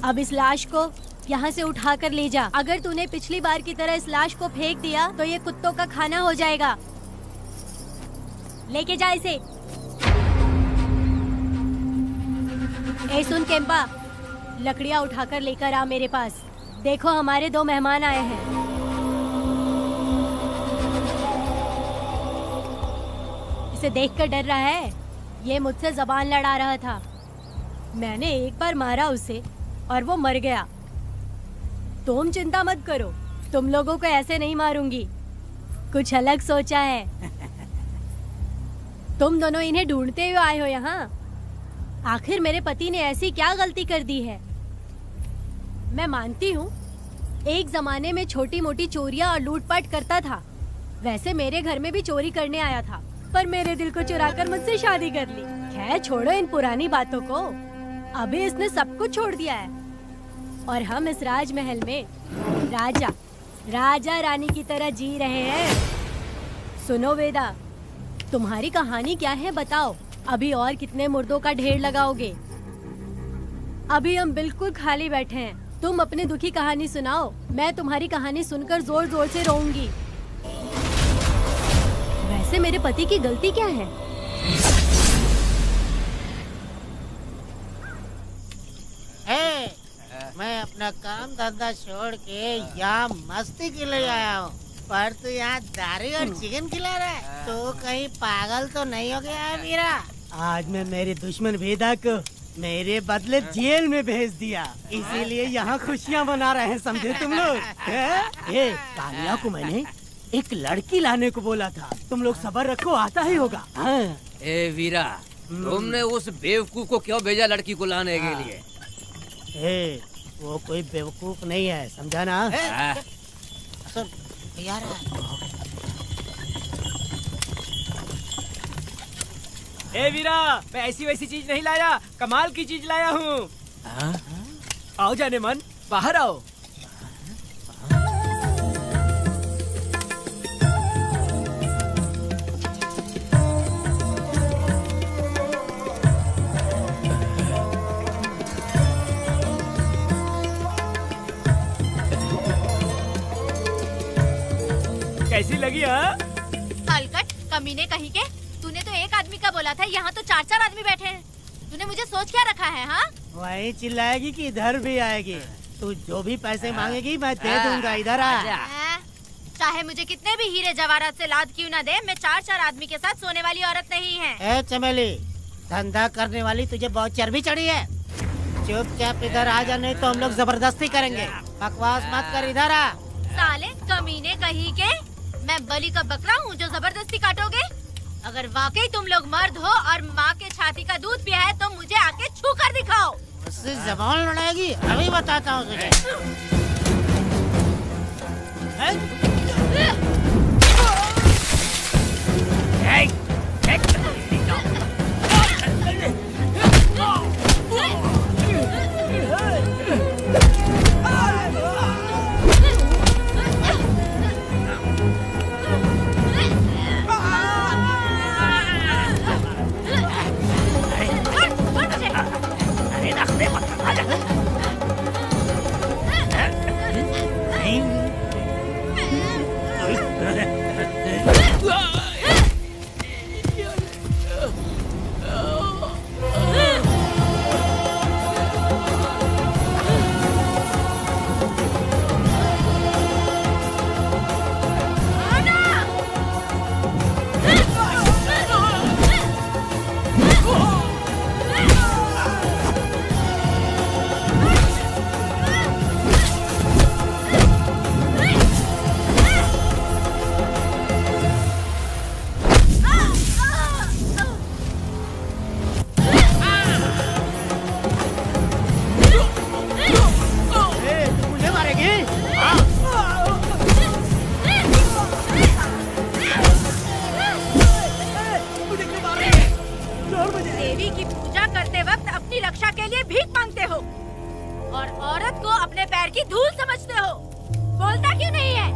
अब इस लाश को यहाँ से उठा कर ले जा। अगर तूने पिछली बार की तरह इस लाश को फेंक दिया तो ये कुत्तों का खाना हो जाएगा। लेके जा इसे। ए सुन केम्पा, लकड़ियाँ उठाकर लेकर आ मेरे पास। देखो हमारे 2 मेहमान आए हैं। इसे देखकर डर रहा है? ये मुझसे जबान लड़ा रहा था। मैंने एक बार मारा उसे और वो मर गया। तुम चिंता मत करो, तुम लोगों को ऐसे नहीं मारूंगी। कुछ अलग सोचा है। तुम दोनों इन्हें ढूंढते हुए आए हो यहाँ। आखिर मेरे पति ने ऐसी क्या गलती कर दी है? मैं मानती हूँ एक जमाने में छोटी मोटी चोरियाँ और लूटपाट करता था। वैसे मेरे घर में भी चोरी करने आया था, पर मेरे दिल को चुराकर मुझसे शादी कर ली। खैर छोड़ो इन पुरानी बातों को। अभी इसने सब कुछ छोड़ दिया है और हम इस राजमहल में राजा रानी की तरह जी रहे हैं। सुनो वेदा, तुम्हारी कहानी क्या है बताओ? अभी और कितने मुर्दों का ढेर लगाओगे? अभी हम बिल्कुल खाली बैठे हैं। तुम अपनी दुखी कहानी सुनाओ, मैं तुम्हारी कहानी सुनकर जोर जोर से रोऊंगी। वैसे मेरे पति की गलती क्या है? मैं अपना काम धंधा छोड़ के यहाँ मस्ती के लिए आया हूँ, पर तू यहाँ दारू और चिकन खिला रहा है। तो कहीं पागल तो नहीं हो गया है वीरा? आज मैं मेरे दुश्मन वेदा को मेरे बदले जेल में भेज दिया, इसीलिए यहाँ खुशियाँ मना रहे हैं, समझे तुम लोग? ये कालिया को मैंने एक लड़की लाने को बोला था, तुम लोग सब्र रखो, आता ही होगा। ए वीरा, तुमने उस बेवकूफ को क्यों भेजा लड़की को लाने के लिए? वो कोई बेवकूफ नहीं है, समझा ना? सुन यार, ए वीरा, मैं ऐसी वैसी चीज नहीं लाया, कमाल की चीज लाया हूँ। आओ जाने मन, बाहर आओ। कैसी लगी? हलकट कमीने कहीं के, तूने तो एक आदमी का बोला था, यहाँ तो 4-4 आदमी बैठे हैं। तूने मुझे सोच क्या रखा है? हाँ, वही चिल्लाएगी कि इधर भी आएगी। तू जो भी पैसे मांगेगी मैं दे दूंगा, इधर आ। चाहे मुझे कितने भी हीरे जवाहरात से लाद क्यों ना दे, मैं 4 आदमी के साथ सोने वाली औरत नहीं है। ए चमेली, धंधा करने वाली तुझे बहुत चर्बी चढ़ी है। चुपचाप इधर आ जा, नहीं तो हम लोग जबरदस्ती करेंगे। बकवास मत कर, इधर आ। साले कमीने कहीं के, मैं बलि का बकरा हूँ जो जबरदस्ती काटोगे? अगर वाकई तुम लोग मर्द हो और माँ के छाती का दूध पिया है तो मुझे आके छू कर दिखाओ। उससे जबान लड़ाएगी, अभी बताता हूँ तुझे। देवी की पूजा करते वक्त अपनी रक्षा के लिए भीख मांगते हो और औरत को अपने पैर की धूल समझते हो। बोलता क्यों नहीं है?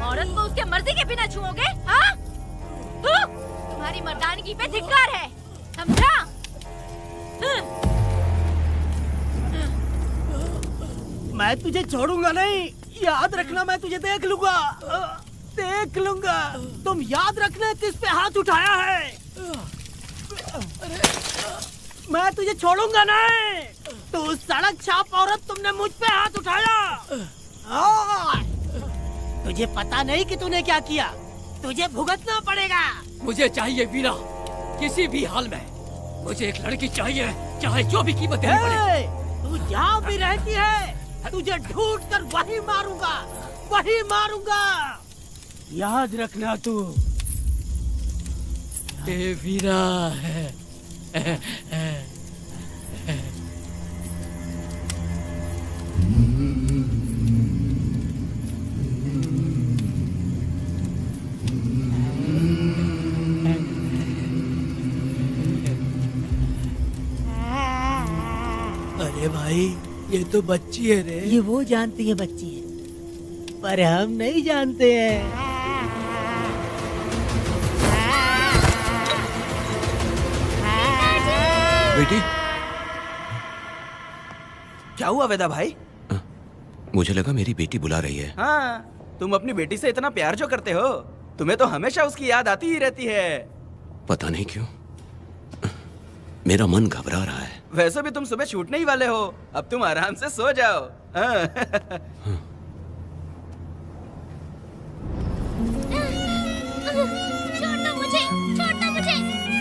औरत को उसके मर्जी के बिना छुओगे? हाँ? तुम्हारी मर्दानगी पे धिक्कार है, समझा? मैं तुझे छोड़ूंगा नहीं, याद रखना। मैं तुझे देख लूंगा, देख लूंगा। तुम याद रखना किस पे हाथ उठाया है। मैं तुझे छोड़ूंगा नहीं। तू सड़क छाप औरत, तुमने मुझ पे हाथ उठाया। तुझे पता नहीं कि तूने क्या किया, तुझे भुगतना पड़ेगा। मुझे चाहिए वीरा, किसी भी हाल में मुझे एक लड़की चाहिए, चाहे जो भी कीमत देनी पड़े। तू जहाँ भी रहती है तुझे ढूंढ कर वही मारूंगा, वही मारूंगा। याद रखना तू। ए वीरा है। अरे भाई, ये तो बच्ची है रे। ये वो जानती है बच्ची है, पर हम नहीं जानते हैं। बेटी, क्या हुआ वेदा भाई? मुझे लगा मेरी बेटी बुला रही है। हाँ, तुम अपनी बेटी से इतना प्यार जो करते हो, तुम्हें तो हमेशा उसकी याद आती ही रहती है। पता नहीं क्यों मेरा मन घबरा रहा है। वैसे भी तुम सुबह छूटने ही वाले हो, अब तुम आराम से सो जाओ। हाँ। छोड़ो मुझे, छोड़ो मुझे,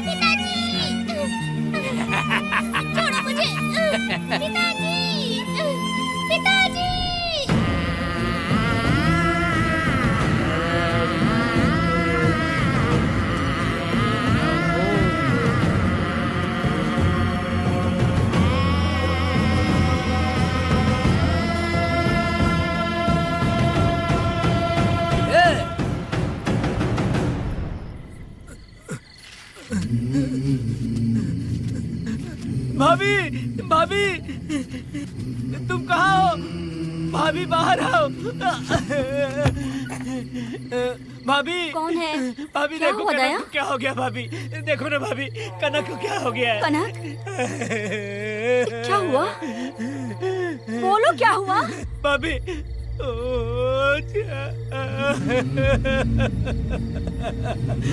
पिताजी। छोड़ो मुझे, पिताजी, पिताजी। भाभी, भाभी, तुम कहाँ हो? भाभी बाहर आओ। भाभी कौन है? भाभी क्या देखो हुआ कनक दया? को क्या हो गया। भाभी देखो ना भाभी, कनक को क्या हो गया है। कनक, क्या हुआ? बोलो क्या हुआ? भाभी,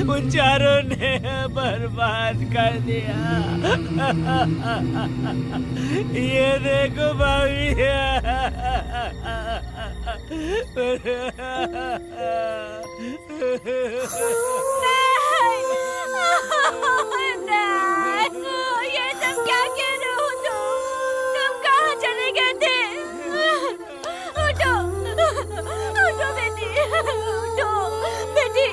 उन चारों ने बर्बाद कर दिया। ये देखो भाभी। ये तुम क्या कह रहे हो? तुम कहाँ चले गए थे? उठो, उठो बेटी, उठो। बेटी,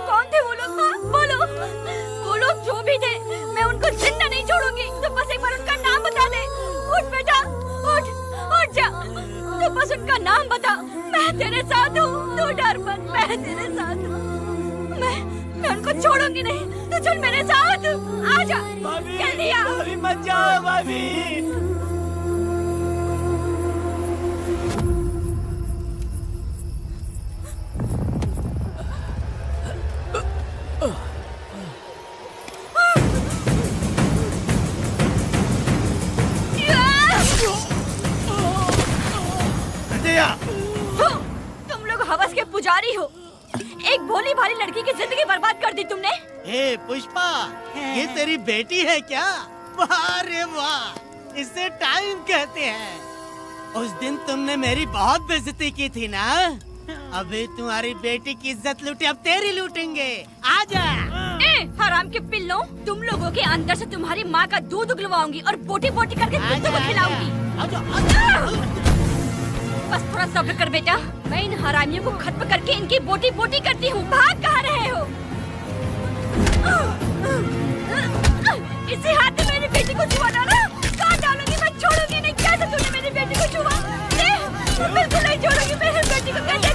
कौन थे वो लोग? हाँ, बोलो। वो लोग जो भी थे, मैं उनको जिंदा नहीं छोड़ूंगी। तो बस एक बार उनका नाम बता दे। उठ बेटा, उठ, उठ जा। तो बस उनका नाम बता। मैं तेरे साथ हूँ, तू डर मत, मैं तेरे साथ हूँ। मैं उनको छोड़ूंगी नहीं। तो चल मेरे साथ, आजा। जल्दी आ। भाभी मत जाओ भाभी। तुम लोग हवस के पुजारी हो। एक भोली भाली लड़की की जिंदगी बर्बाद कर दी तुमने। ए पुष्पा, ये तेरी बेटी है क्या? वाह रे वाह, इसे टाइम कहते हैं। उस दिन तुमने मेरी बहुत बेइज्जती की थी ना? अभी तुम्हारी बेटी की इज्जत लूटी, अब तेरी लूटेंगे। आजा। हराम के पिल्लों, तुम लोगों के अंदर से तुम्हारी माँ का दूध उगलवाऊंगी और बोटी बोटी करके कुत्तों को खिलाऊंगी। बस थोड़ा सब्र कर बेटा, मैं इन हरामियों को खत्म करके इनकी बोटी बोटी करती हूँ। भाग कहाँ रहे हो? इसी हाथ में मेरी बेटी को छुआ डाला। कहाँ डालूंगी, मैं छोड़ूंगी नहीं। कैसे तूने मेरी बेटी को छुआ? बिल्कुल नहीं छोड़ूंगी मेरी बेटी को। कैसे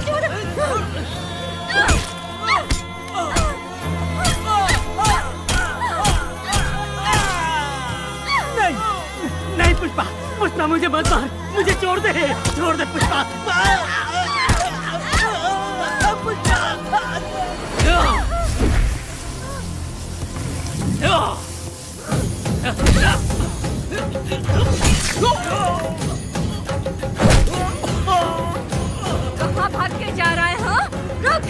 नहीं पुष्पा, पुष्पा मुझे मत मार, मुझे छोड़ दे पुष्पा। कहाँ भाग के जा रहा है? हाँ, रुक।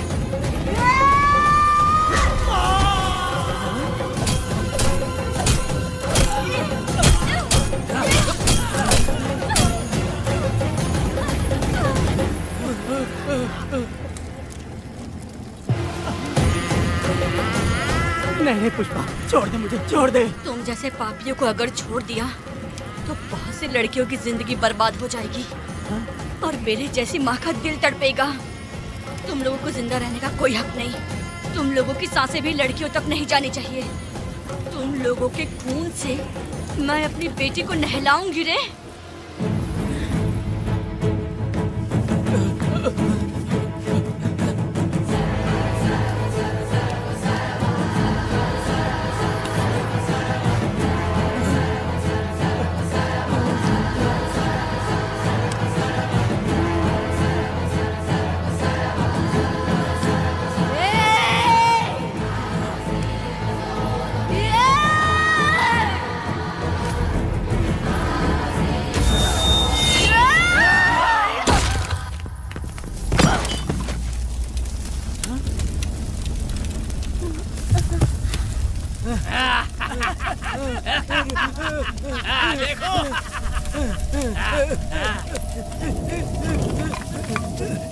नहीं पुष्पा, छोड़ दे मुझे, छोड़ दे। तुम जैसे पापियों को अगर छोड़ दिया तो बहुत सी लड़कियों की जिंदगी बर्बाद हो जाएगी और मेरे जैसी माँ का दिल तड़पेगा। तुम लोगों को जिंदा रहने का कोई हक नहीं। तुम लोगों की सांसें भी लड़कियों तक नहीं जानी चाहिए। तुम लोगों के खून से मैं अपनी बेटी को नहलाऊंगी रे।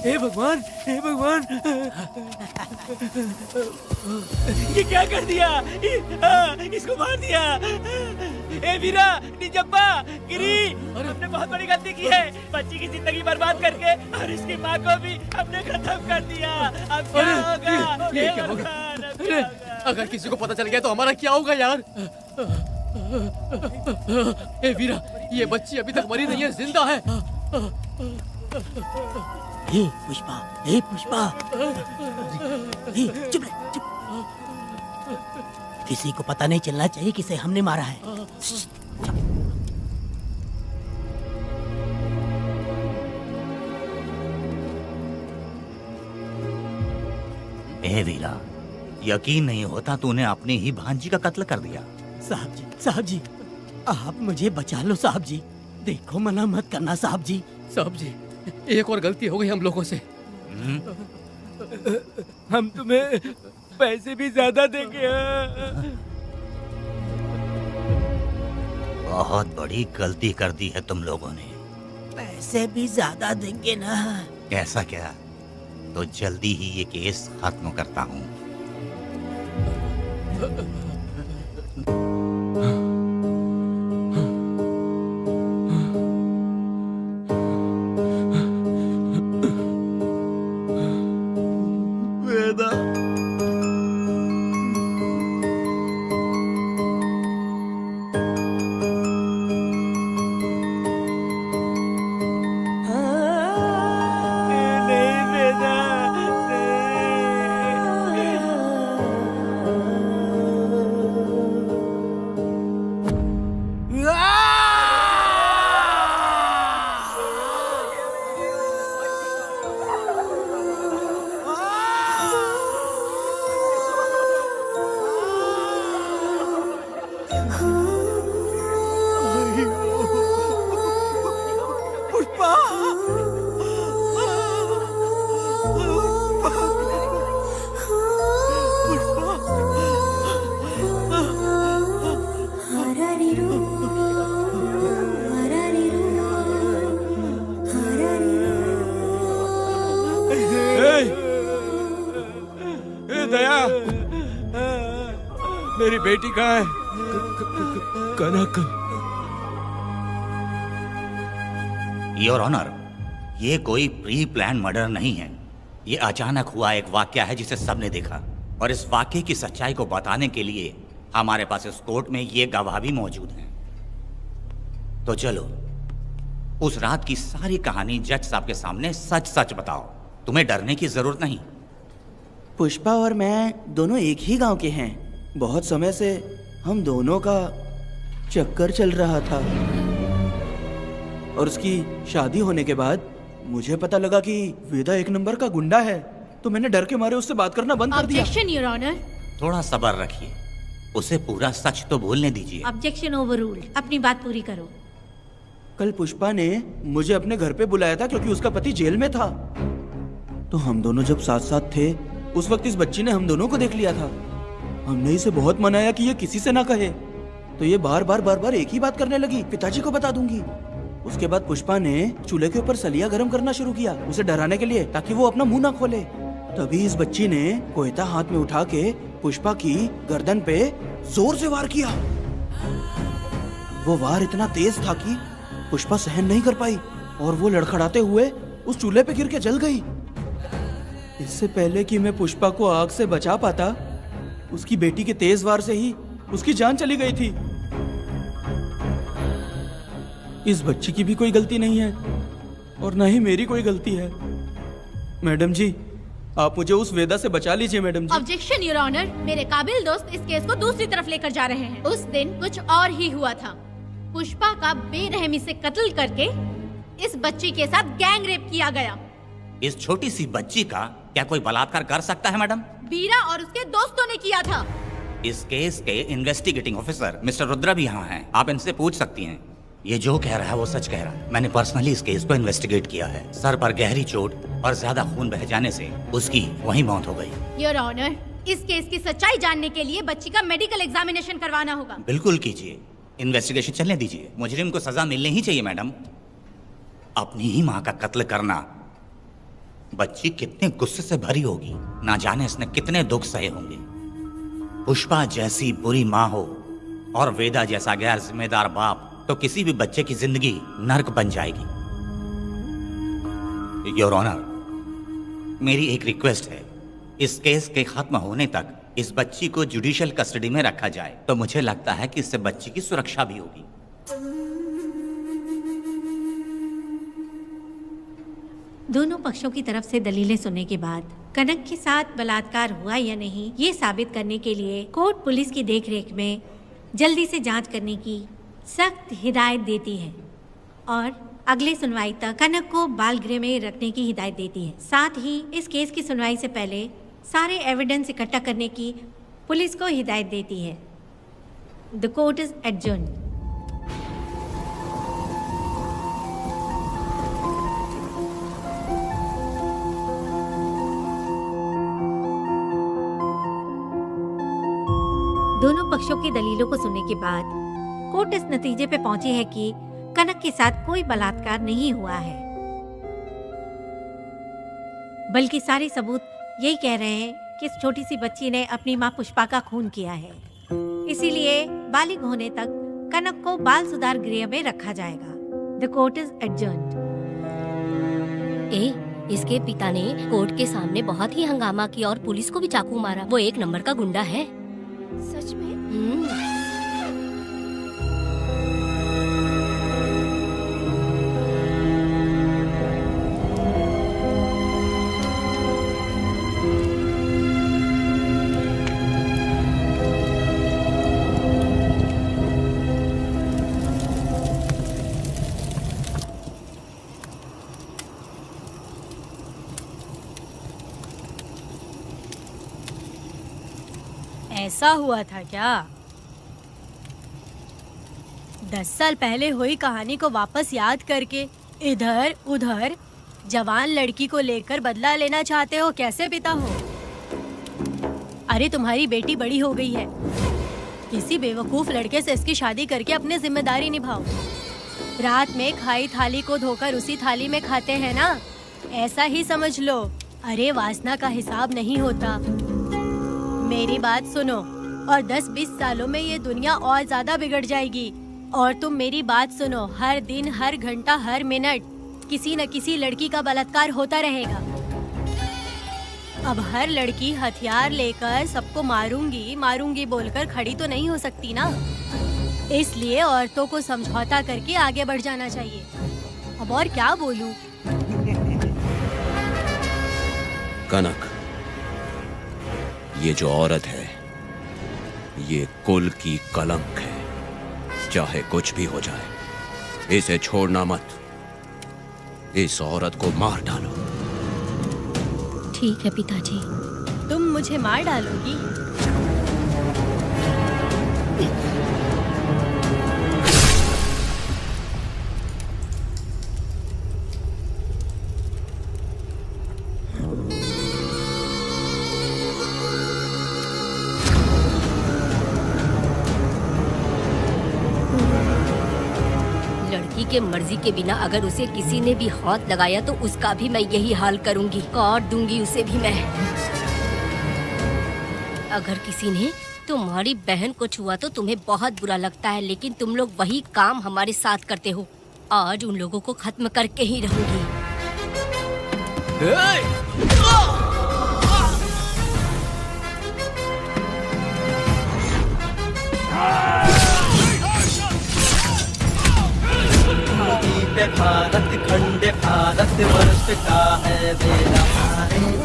हे भगवान, हे भगवान, ये क्या कर दिया? इसको मार दिया। ए वीरा, निजप्पा, गिरी, हमने बहुत बड़ी गलती की है। बच्ची की जिंदगी बर्बाद करके और इसकी माँ को भी हमने खत्म कर दिया। अब क्या होगा? ये क्या होगा? अरे, अगर किसी को पता चल गया तो हमारा क्या होगा यार? ए वीरा, ये बच्ची अभी तक मरी नहीं है, जिंदा है। हे पुष्पा, हे पुष्पा, हे चुप रह, चुप। किसी को पता नहीं चलना चाहिए किसे हमने मारा है। ए वीरा, यकीन नहीं होता तूने अपनी ही भांजी का कत्ल कर दिया। साहब जी, आप मुझे बचा लो साहब जी। देखो, मना मत करना साहब जी। साहब जी, एक और गलती हो गई हम लोगों से। हम तुम्हें पैसे भी ज्यादा देंगे। बहुत बड़ी गलती कर दी है तुम लोगों ने। पैसे भी ज्यादा देंगे ना। ऐसा क्या? तो जल्दी ही ये केस खत्म करता हूँ। वेदा, नहीं वेदा, पुष्पा, दया, मेरी बेटी कहाँ है? कनक। योर ऑनर, ये कोई प्री प्लान मर्डर नहीं है। ये अचानक हुआ एक वाक्य है जिसे सबने देखा, और इस वाक्य की सच्चाई को बताने के लिए हमारे पास इस कोर्ट में ये गवाह भी मौजूद हैं। तो चलो उस रात की सारी कहानी जज साहब के सामने सच सच बताओ। तुम्हें डरने की जरूरत नहीं। पुष्पा और मैं दोनों एक ही गांव के हैं। बहुत समय से हम दोनों का चक्कर चल रहा था, और उसकी शादी होने के बाद मुझे पता लगा कि वेदा एक नंबर का गुंडा है, तो मैंने डर के मारे उससे बात करना बंद कर दिया। Objection your honour. थोड़ा सब्र रखिए, उसे पूरा सच तो बोलने दीजिए। Objection overruled. अपनी बात पूरी करो। कल पुष्पा ने मुझे अपने घर पे बुलाया था क्योंकि उसका पति जेल में था। तो हम दोनों जब साथ साथ थे, उस वक्त इस बच्ची ने हम दोनों को देख लिया था। हमने इसे बहुत मनाया कि ये किसी से ना कहे, तो ये बार बार एक ही बात करने लगी, पिताजी को बता दूंगी। उसके बाद पुष्पा ने चूल्हे के ऊपर सलिया गर्म करना शुरू किया, उसे डराने के लिए, ताकि वो अपना मुंह ना खोले। तभी इस बच्ची ने कोयता हाथ में उठा के पुष्पा की गर्दन पे जोर से वार किया। वो वार इतना तेज था कि पुष्पा सहन नहीं कर पाई, और वो लड़खड़ाते हुए उस चूल्हे पे गिर के जल गई। इससे पहले कि मैं पुष्पा को आग से बचा पाता, उसकी बेटी के तेज वार से ही उसकी जान चली गई थी। इस बच्ची की भी कोई गलती नहीं है, और न ही मेरी कोई गलती है। मैडम जी, आप मुझे उस वेदा से बचा लीजिए madam ji. Objection your honour. मेरे काबिल दोस्त इस केस को दूसरी तरफ लेकर जा रहे हैं। उस दिन कुछ और ही हुआ था। पुष्पा का बेरहमी से कत्ल करके इस बच्ची के साथ गैंग रेप किया गया। इस छोटी सी बच्ची का क्या कोई बलात्कार कर सकता है मैडम? बीरा और उसके दोस्तों ने किया था। इस केस के इन्वेस्टिगेटिंग ऑफिसर मिस्टर रुद्रा भी यहाँ हैं। आप इनसे पूछ सकती हैं। ये जो कह रहा है वो सच कह रहा है। मैंने पर्सनली इस केस को इन्वेस्टिगेट किया है। सर पर गहरी चोट और ज्यादा खून बह जाने से उसकी वहीं मौत हो गई। योर ऑनर, इस केस की सच्चाई जानने के लिए बच्ची का मेडिकल एग्जामिनेशन करवाना होगा। बिल्कुल कीजिए, इन्वेस्टिगेशन चलने दीजिए। मुजरिम को सजा मिलनी ही चाहिए मैडम। अपनी ही माँ का कत्ल करना, बच्ची कितने गुस्से से भरी होगी, ना जाने इसने कितने दुख सहे होंगे। पुष्पा जैसी बुरी माँ हो और वेदा जैसा गैर जिम्मेदार बाप, तो किसी भी बच्चे की जिंदगी नर्क बन जाएगी। योर ऑनर, मेरी एक रिक्वेस्ट है, इस केस के खत्म होने तक इस बच्ची को जुडिशियल कस्टडी में रखा जाए, तो मुझे लगता है कि इससे बच्ची की सुरक्षा भी होगी। दोनों पक्षों की तरफ से दलीलें सुनने के बाद कनक के साथ बलात्कार हुआ या नहीं, ये साबित करने के लिए कोर्ट पुलिस की देखरेख में जल्दी से जांच करने की सख्त हिदायत देती है, और अगले सुनवाई तक कनक को बाल गृह में रखने की हिदायत देती है। साथ ही इस केस की सुनवाई से पहले सारे एविडेंस इकट्ठा करने की पुलिस को हिदायत देती है। The court is adjourned. दोनों पक्षों की दलीलों को सुनने के बाद कोर्ट इस नतीजे पे पहुंची है कि कनक के साथ कोई बलात्कार नहीं हुआ है, बल्कि सारे सबूत यही कह रहे हैं कि इस छोटी सी बच्ची ने अपनी माँ पुष्पा का खून किया है। इसीलिए बालिग होने तक कनक को बाल सुधार गृह में रखा जाएगा। The court is adjourned. इसके पिता ने कोर्ट के सामने बहुत ही हंगामा किया और पुलिस को भी चाकू मारा। वो एक नंबर का गुंडा है। सच में? ऐसा हुआ था क्या? 10 साल पहले हुई कहानी को वापस याद करके इधर उधर जवान लड़की को लेकर बदला लेना चाहते हो? कैसे पिता हो? अरे तुम्हारी बेटी बड़ी हो गई है, किसी बेवकूफ लड़के से इसकी शादी करके अपनी जिम्मेदारी निभाओ। रात में खाई थाली को धोकर उसी थाली में खाते हैं ना, ऐसा ही समझ लो। अरे वासना का हिसाब नहीं होता। मेरी बात सुनो, और 10-20 सालों में ये दुनिया और ज्यादा बिगड़ जाएगी। और तुम मेरी बात सुनो, हर दिन, हर घंटा, हर मिनट किसी न किसी लड़की का बलात्कार होता रहेगा। अब हर लड़की हथियार लेकर सबको मारूंगी मारूंगी बोलकर खड़ी तो नहीं हो सकती ना। इसलिए औरतों को समझौता करके आगे बढ़ जाना चाहिए। अब और क्या बोलूं? कनक, ये जो औरत है ये कुल की कलंक है। चाहे कुछ भी हो जाए, इसे छोड़ना मत। इस औरत को मार डालो। ठीक है पिताजी। तुम मुझे मार डालोगी? लड़की के मर्जी के बिना अगर उसे किसी ने भी हाथ लगाया तो उसका भी मैं यही हाल करूंगी। काट दूंगी उसे भी मैं। अगर किसी ने तुम्हारी बहन को छुआ तो तुम्हें बहुत बुरा लगता है, लेकिन तुम लोग वही काम हमारे साथ करते हो। आज उन लोगों को खत्म करके ही रहूंगी। भारत खंड भारत वर्ष का है बेड़ा,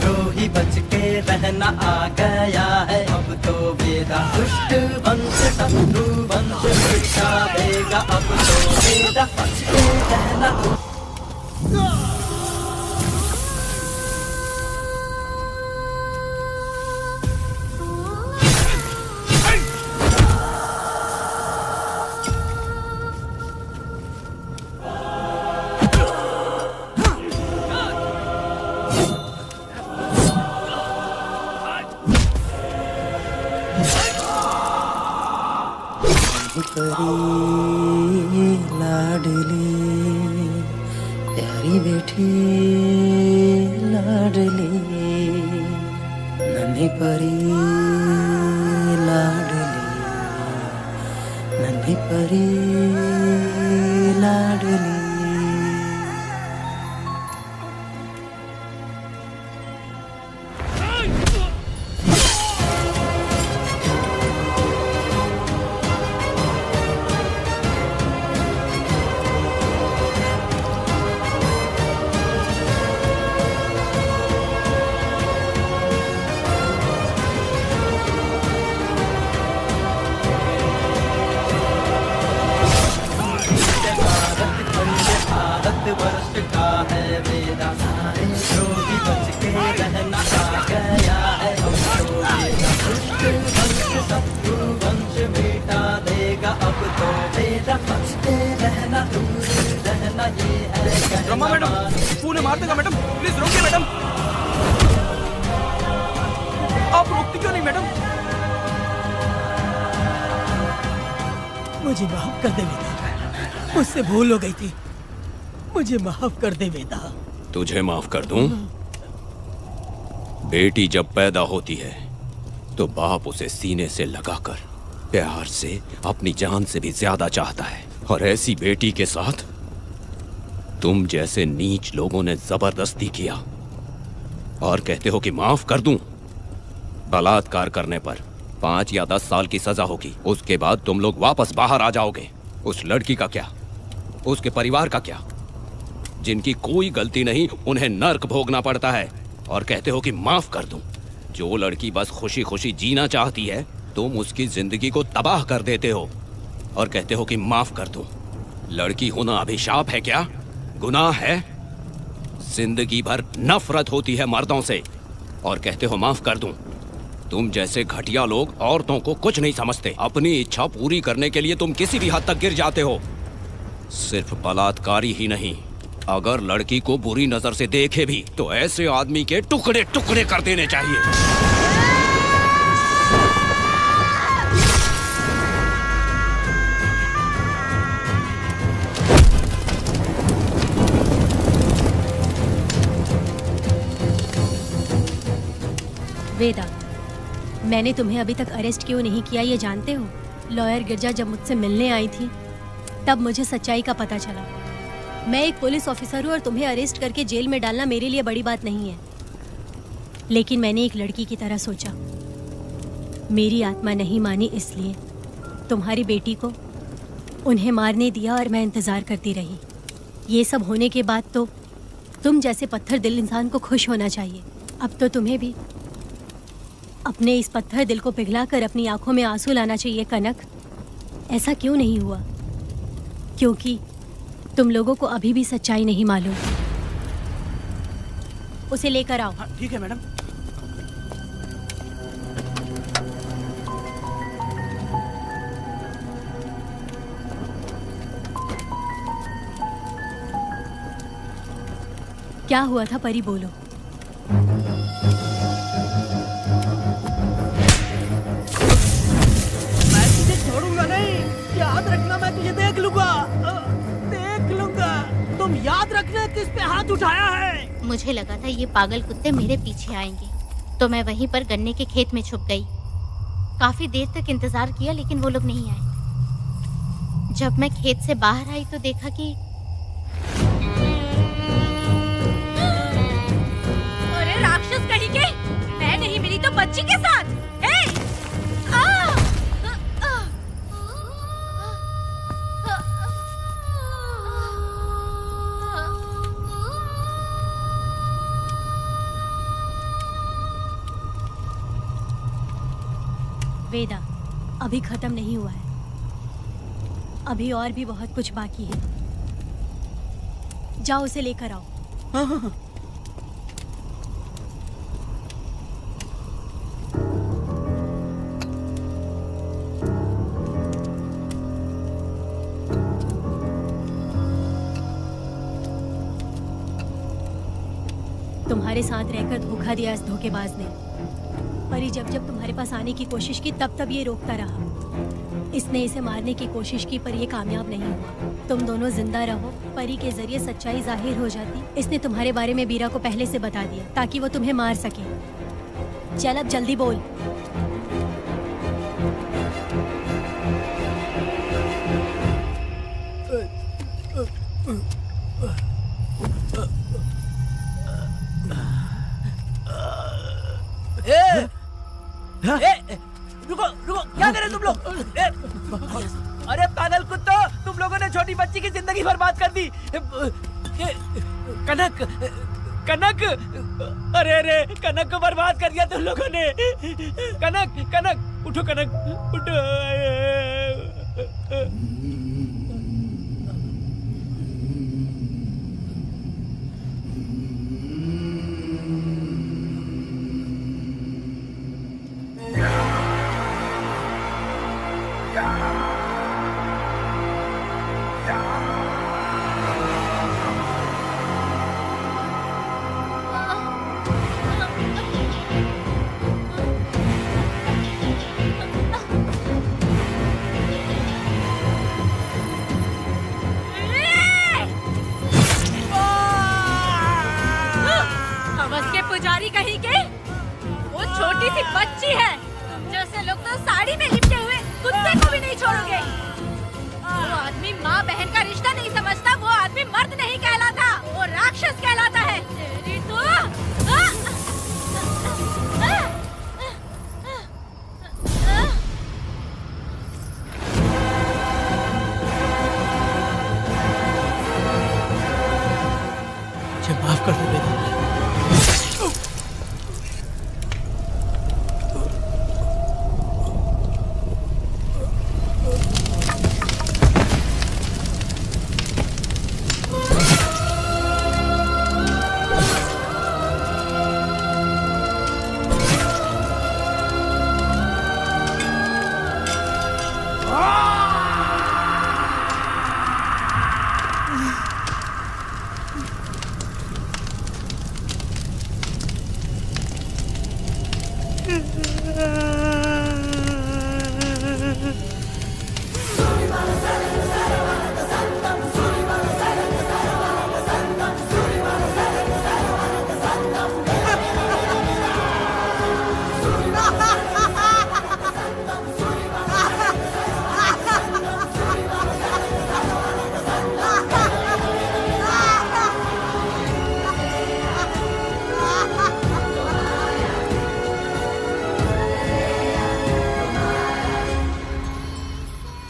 द्रोही बच के रहना आ गया है अब तो बेड़ा। दुष्ट वंश शत्रु वंश मिटा देगा अब तो बेड़ा, बच के रहना। लाडली प्यारी बेटी लाडली, नन्ही परी लाडली, नन्ही परी लाडली। वर्ष का है वेदा, द्रोही बच के रहना आ गया है अब तो वेदा। दुष्ट वंश शत्रु वंश मिटा देगा अब तो वेदा, बच के रहना दूर रहना ये है। रमा मैडम, उन्हें मार देगा मैडम, प्लीज रोकिए मैडम। आप रोकती क्यों नहीं मैडम? मुझे माफ कर दे वेदा, मुझसे भूल हो गई थी, मुझे माफ कर दे वेदा। तुझे माफ कर दूं? बेटी जब पैदा होती है तो बाप उसे सीने से लगाकर प्यार से अपनी जान से भी ज्यादा चाहता है, और ऐसी बेटी के साथ तुम जैसे नीच लोगों ने जबरदस्ती किया और कहते हो कि माफ कर दूं। बलात्कार करने पर 5 या 10 साल की सजा होगी, उसके बाद तुम लोग वापस बाहर आ जाओगे। उस लड़की का क्या, उसके परिवार का क्या, जिनकी कोई गलती नहीं, उन्हें नर्क भोगना पड़ता है, और कहते हो कि माफ कर दूं। जो लड़की बस खुशी खुशी जीना चाहती है, तुम उसकी जिंदगी को तबाह कर देते हो और कहते हो कि माफ कर दूं। लड़की होना अभिशाप है क्या, गुनाह है? जिंदगी भर नफरत होती है मर्दों से और कहते हो माफ कर दूं। तुम जैसे घटिया लोग औरतों को कुछ नहीं समझते। अपनी इच्छा पूरी करने के लिए तुम किसी भी हद तक गिर जाते हो। सिर्फ बलात्कारी ही नहीं, अगर लड़की को बुरी नजर से देखे भी तो ऐसे आदमी के टुकड़े टुकड़े कर देने चाहिए। वेदा, मैंने तुम्हें अभी तक अरेस्ट क्यों नहीं किया ये जानते हो? लॉयर गिरजा जब मुझसे मिलने आई थी तब मुझे सच्चाई का पता चला। मैं एक पुलिस ऑफिसर हूँ और तुम्हें अरेस्ट करके जेल में डालना मेरे लिए बड़ी बात नहीं है, लेकिन मैंने एक लड़की की तरह सोचा। मेरी आत्मा नहीं मानी, इसलिए तुम्हारी बेटी को उन्हें मारने दिया और मैं इंतज़ार करती रही। ये सब होने के बाद तो तुम जैसे पत्थर दिल इंसान को खुश होना चाहिए। अब तो तुम्हें भी अपने इस पत्थर दिल को पिघलाकर अपनी आंखों में आंसू लाना चाहिए। कनक, ऐसा क्यों नहीं हुआ? क्योंकि तुम लोगों को अभी भी सच्चाई नहीं मालूम। उसे लेकर आओ। ठीक है मैडम। क्या हुआ था परी, बोलो। छोड़ूंगा नहीं, याद रखना, मैं तुझे देख लूंगा, देख लूंगा। तुम याद रखना किस पे हाथ उठाया है। मुझे लगा था ये पागल कुत्ते मेरे पीछे आएंगे, तो मैं वहीं पर गन्ने के खेत में छुप गई। काफी देर तक इंतजार किया लेकिन वो लोग नहीं आए। जब मैं खेत से बाहर आई तो देखा कि अरे राक्षस कहीं के, मैं नहीं मिली तो बच्ची के साथ। वेदा, अभी खत्म नहीं हुआ है, अभी और भी बहुत कुछ बाकी है। जाओ उसे लेकर आओ। हाँ हाँ हाँ। तुम्हारे साथ रहकर धोखा दिया इस धोखेबाज ने। परी जब जब तुम्हारे पास आने की कोशिश की तब तब ये रोकता रहा। इसने इसे मारने की कोशिश की पर ये कामयाब नहीं हुआ। तुम दोनों जिंदा रहो, परी के जरिए सच्चाई जाहिर हो जाती। इसने तुम्हारे बारे में बीरा को पहले से बता दिया ताकि वो तुम्हें मार सके। चल अब जल्दी बोल। रुको रुको, क्या करे तुम लोग? अरे पागल कुत्तों, तुम लोगों ने छोटी बच्ची की जिंदगी बर्बाद कर दी। कनक, कनक, अरे अरे कनक को बर्बाद कर दिया तुम लोगों ने। कनक, कनक उठो, कनक उठो।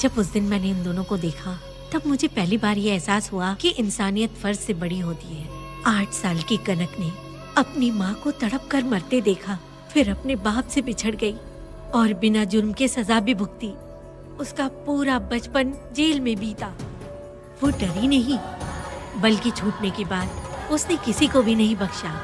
जब उस दिन मैंने इन दोनों को देखा तब मुझे पहली बार ये एहसास हुआ कि इंसानियत फर्ज से बड़ी होती है। 8 साल की कनक ने अपनी माँ को तड़प कर मरते देखा, फिर अपने बाप से बिछड़ गई और बिना जुर्म के सजा भी भुगती। उसका पूरा बचपन जेल में बीता। वो डरी नहीं, बल्कि छूटने के बाद उसने किसी को भी नहीं बख्शा।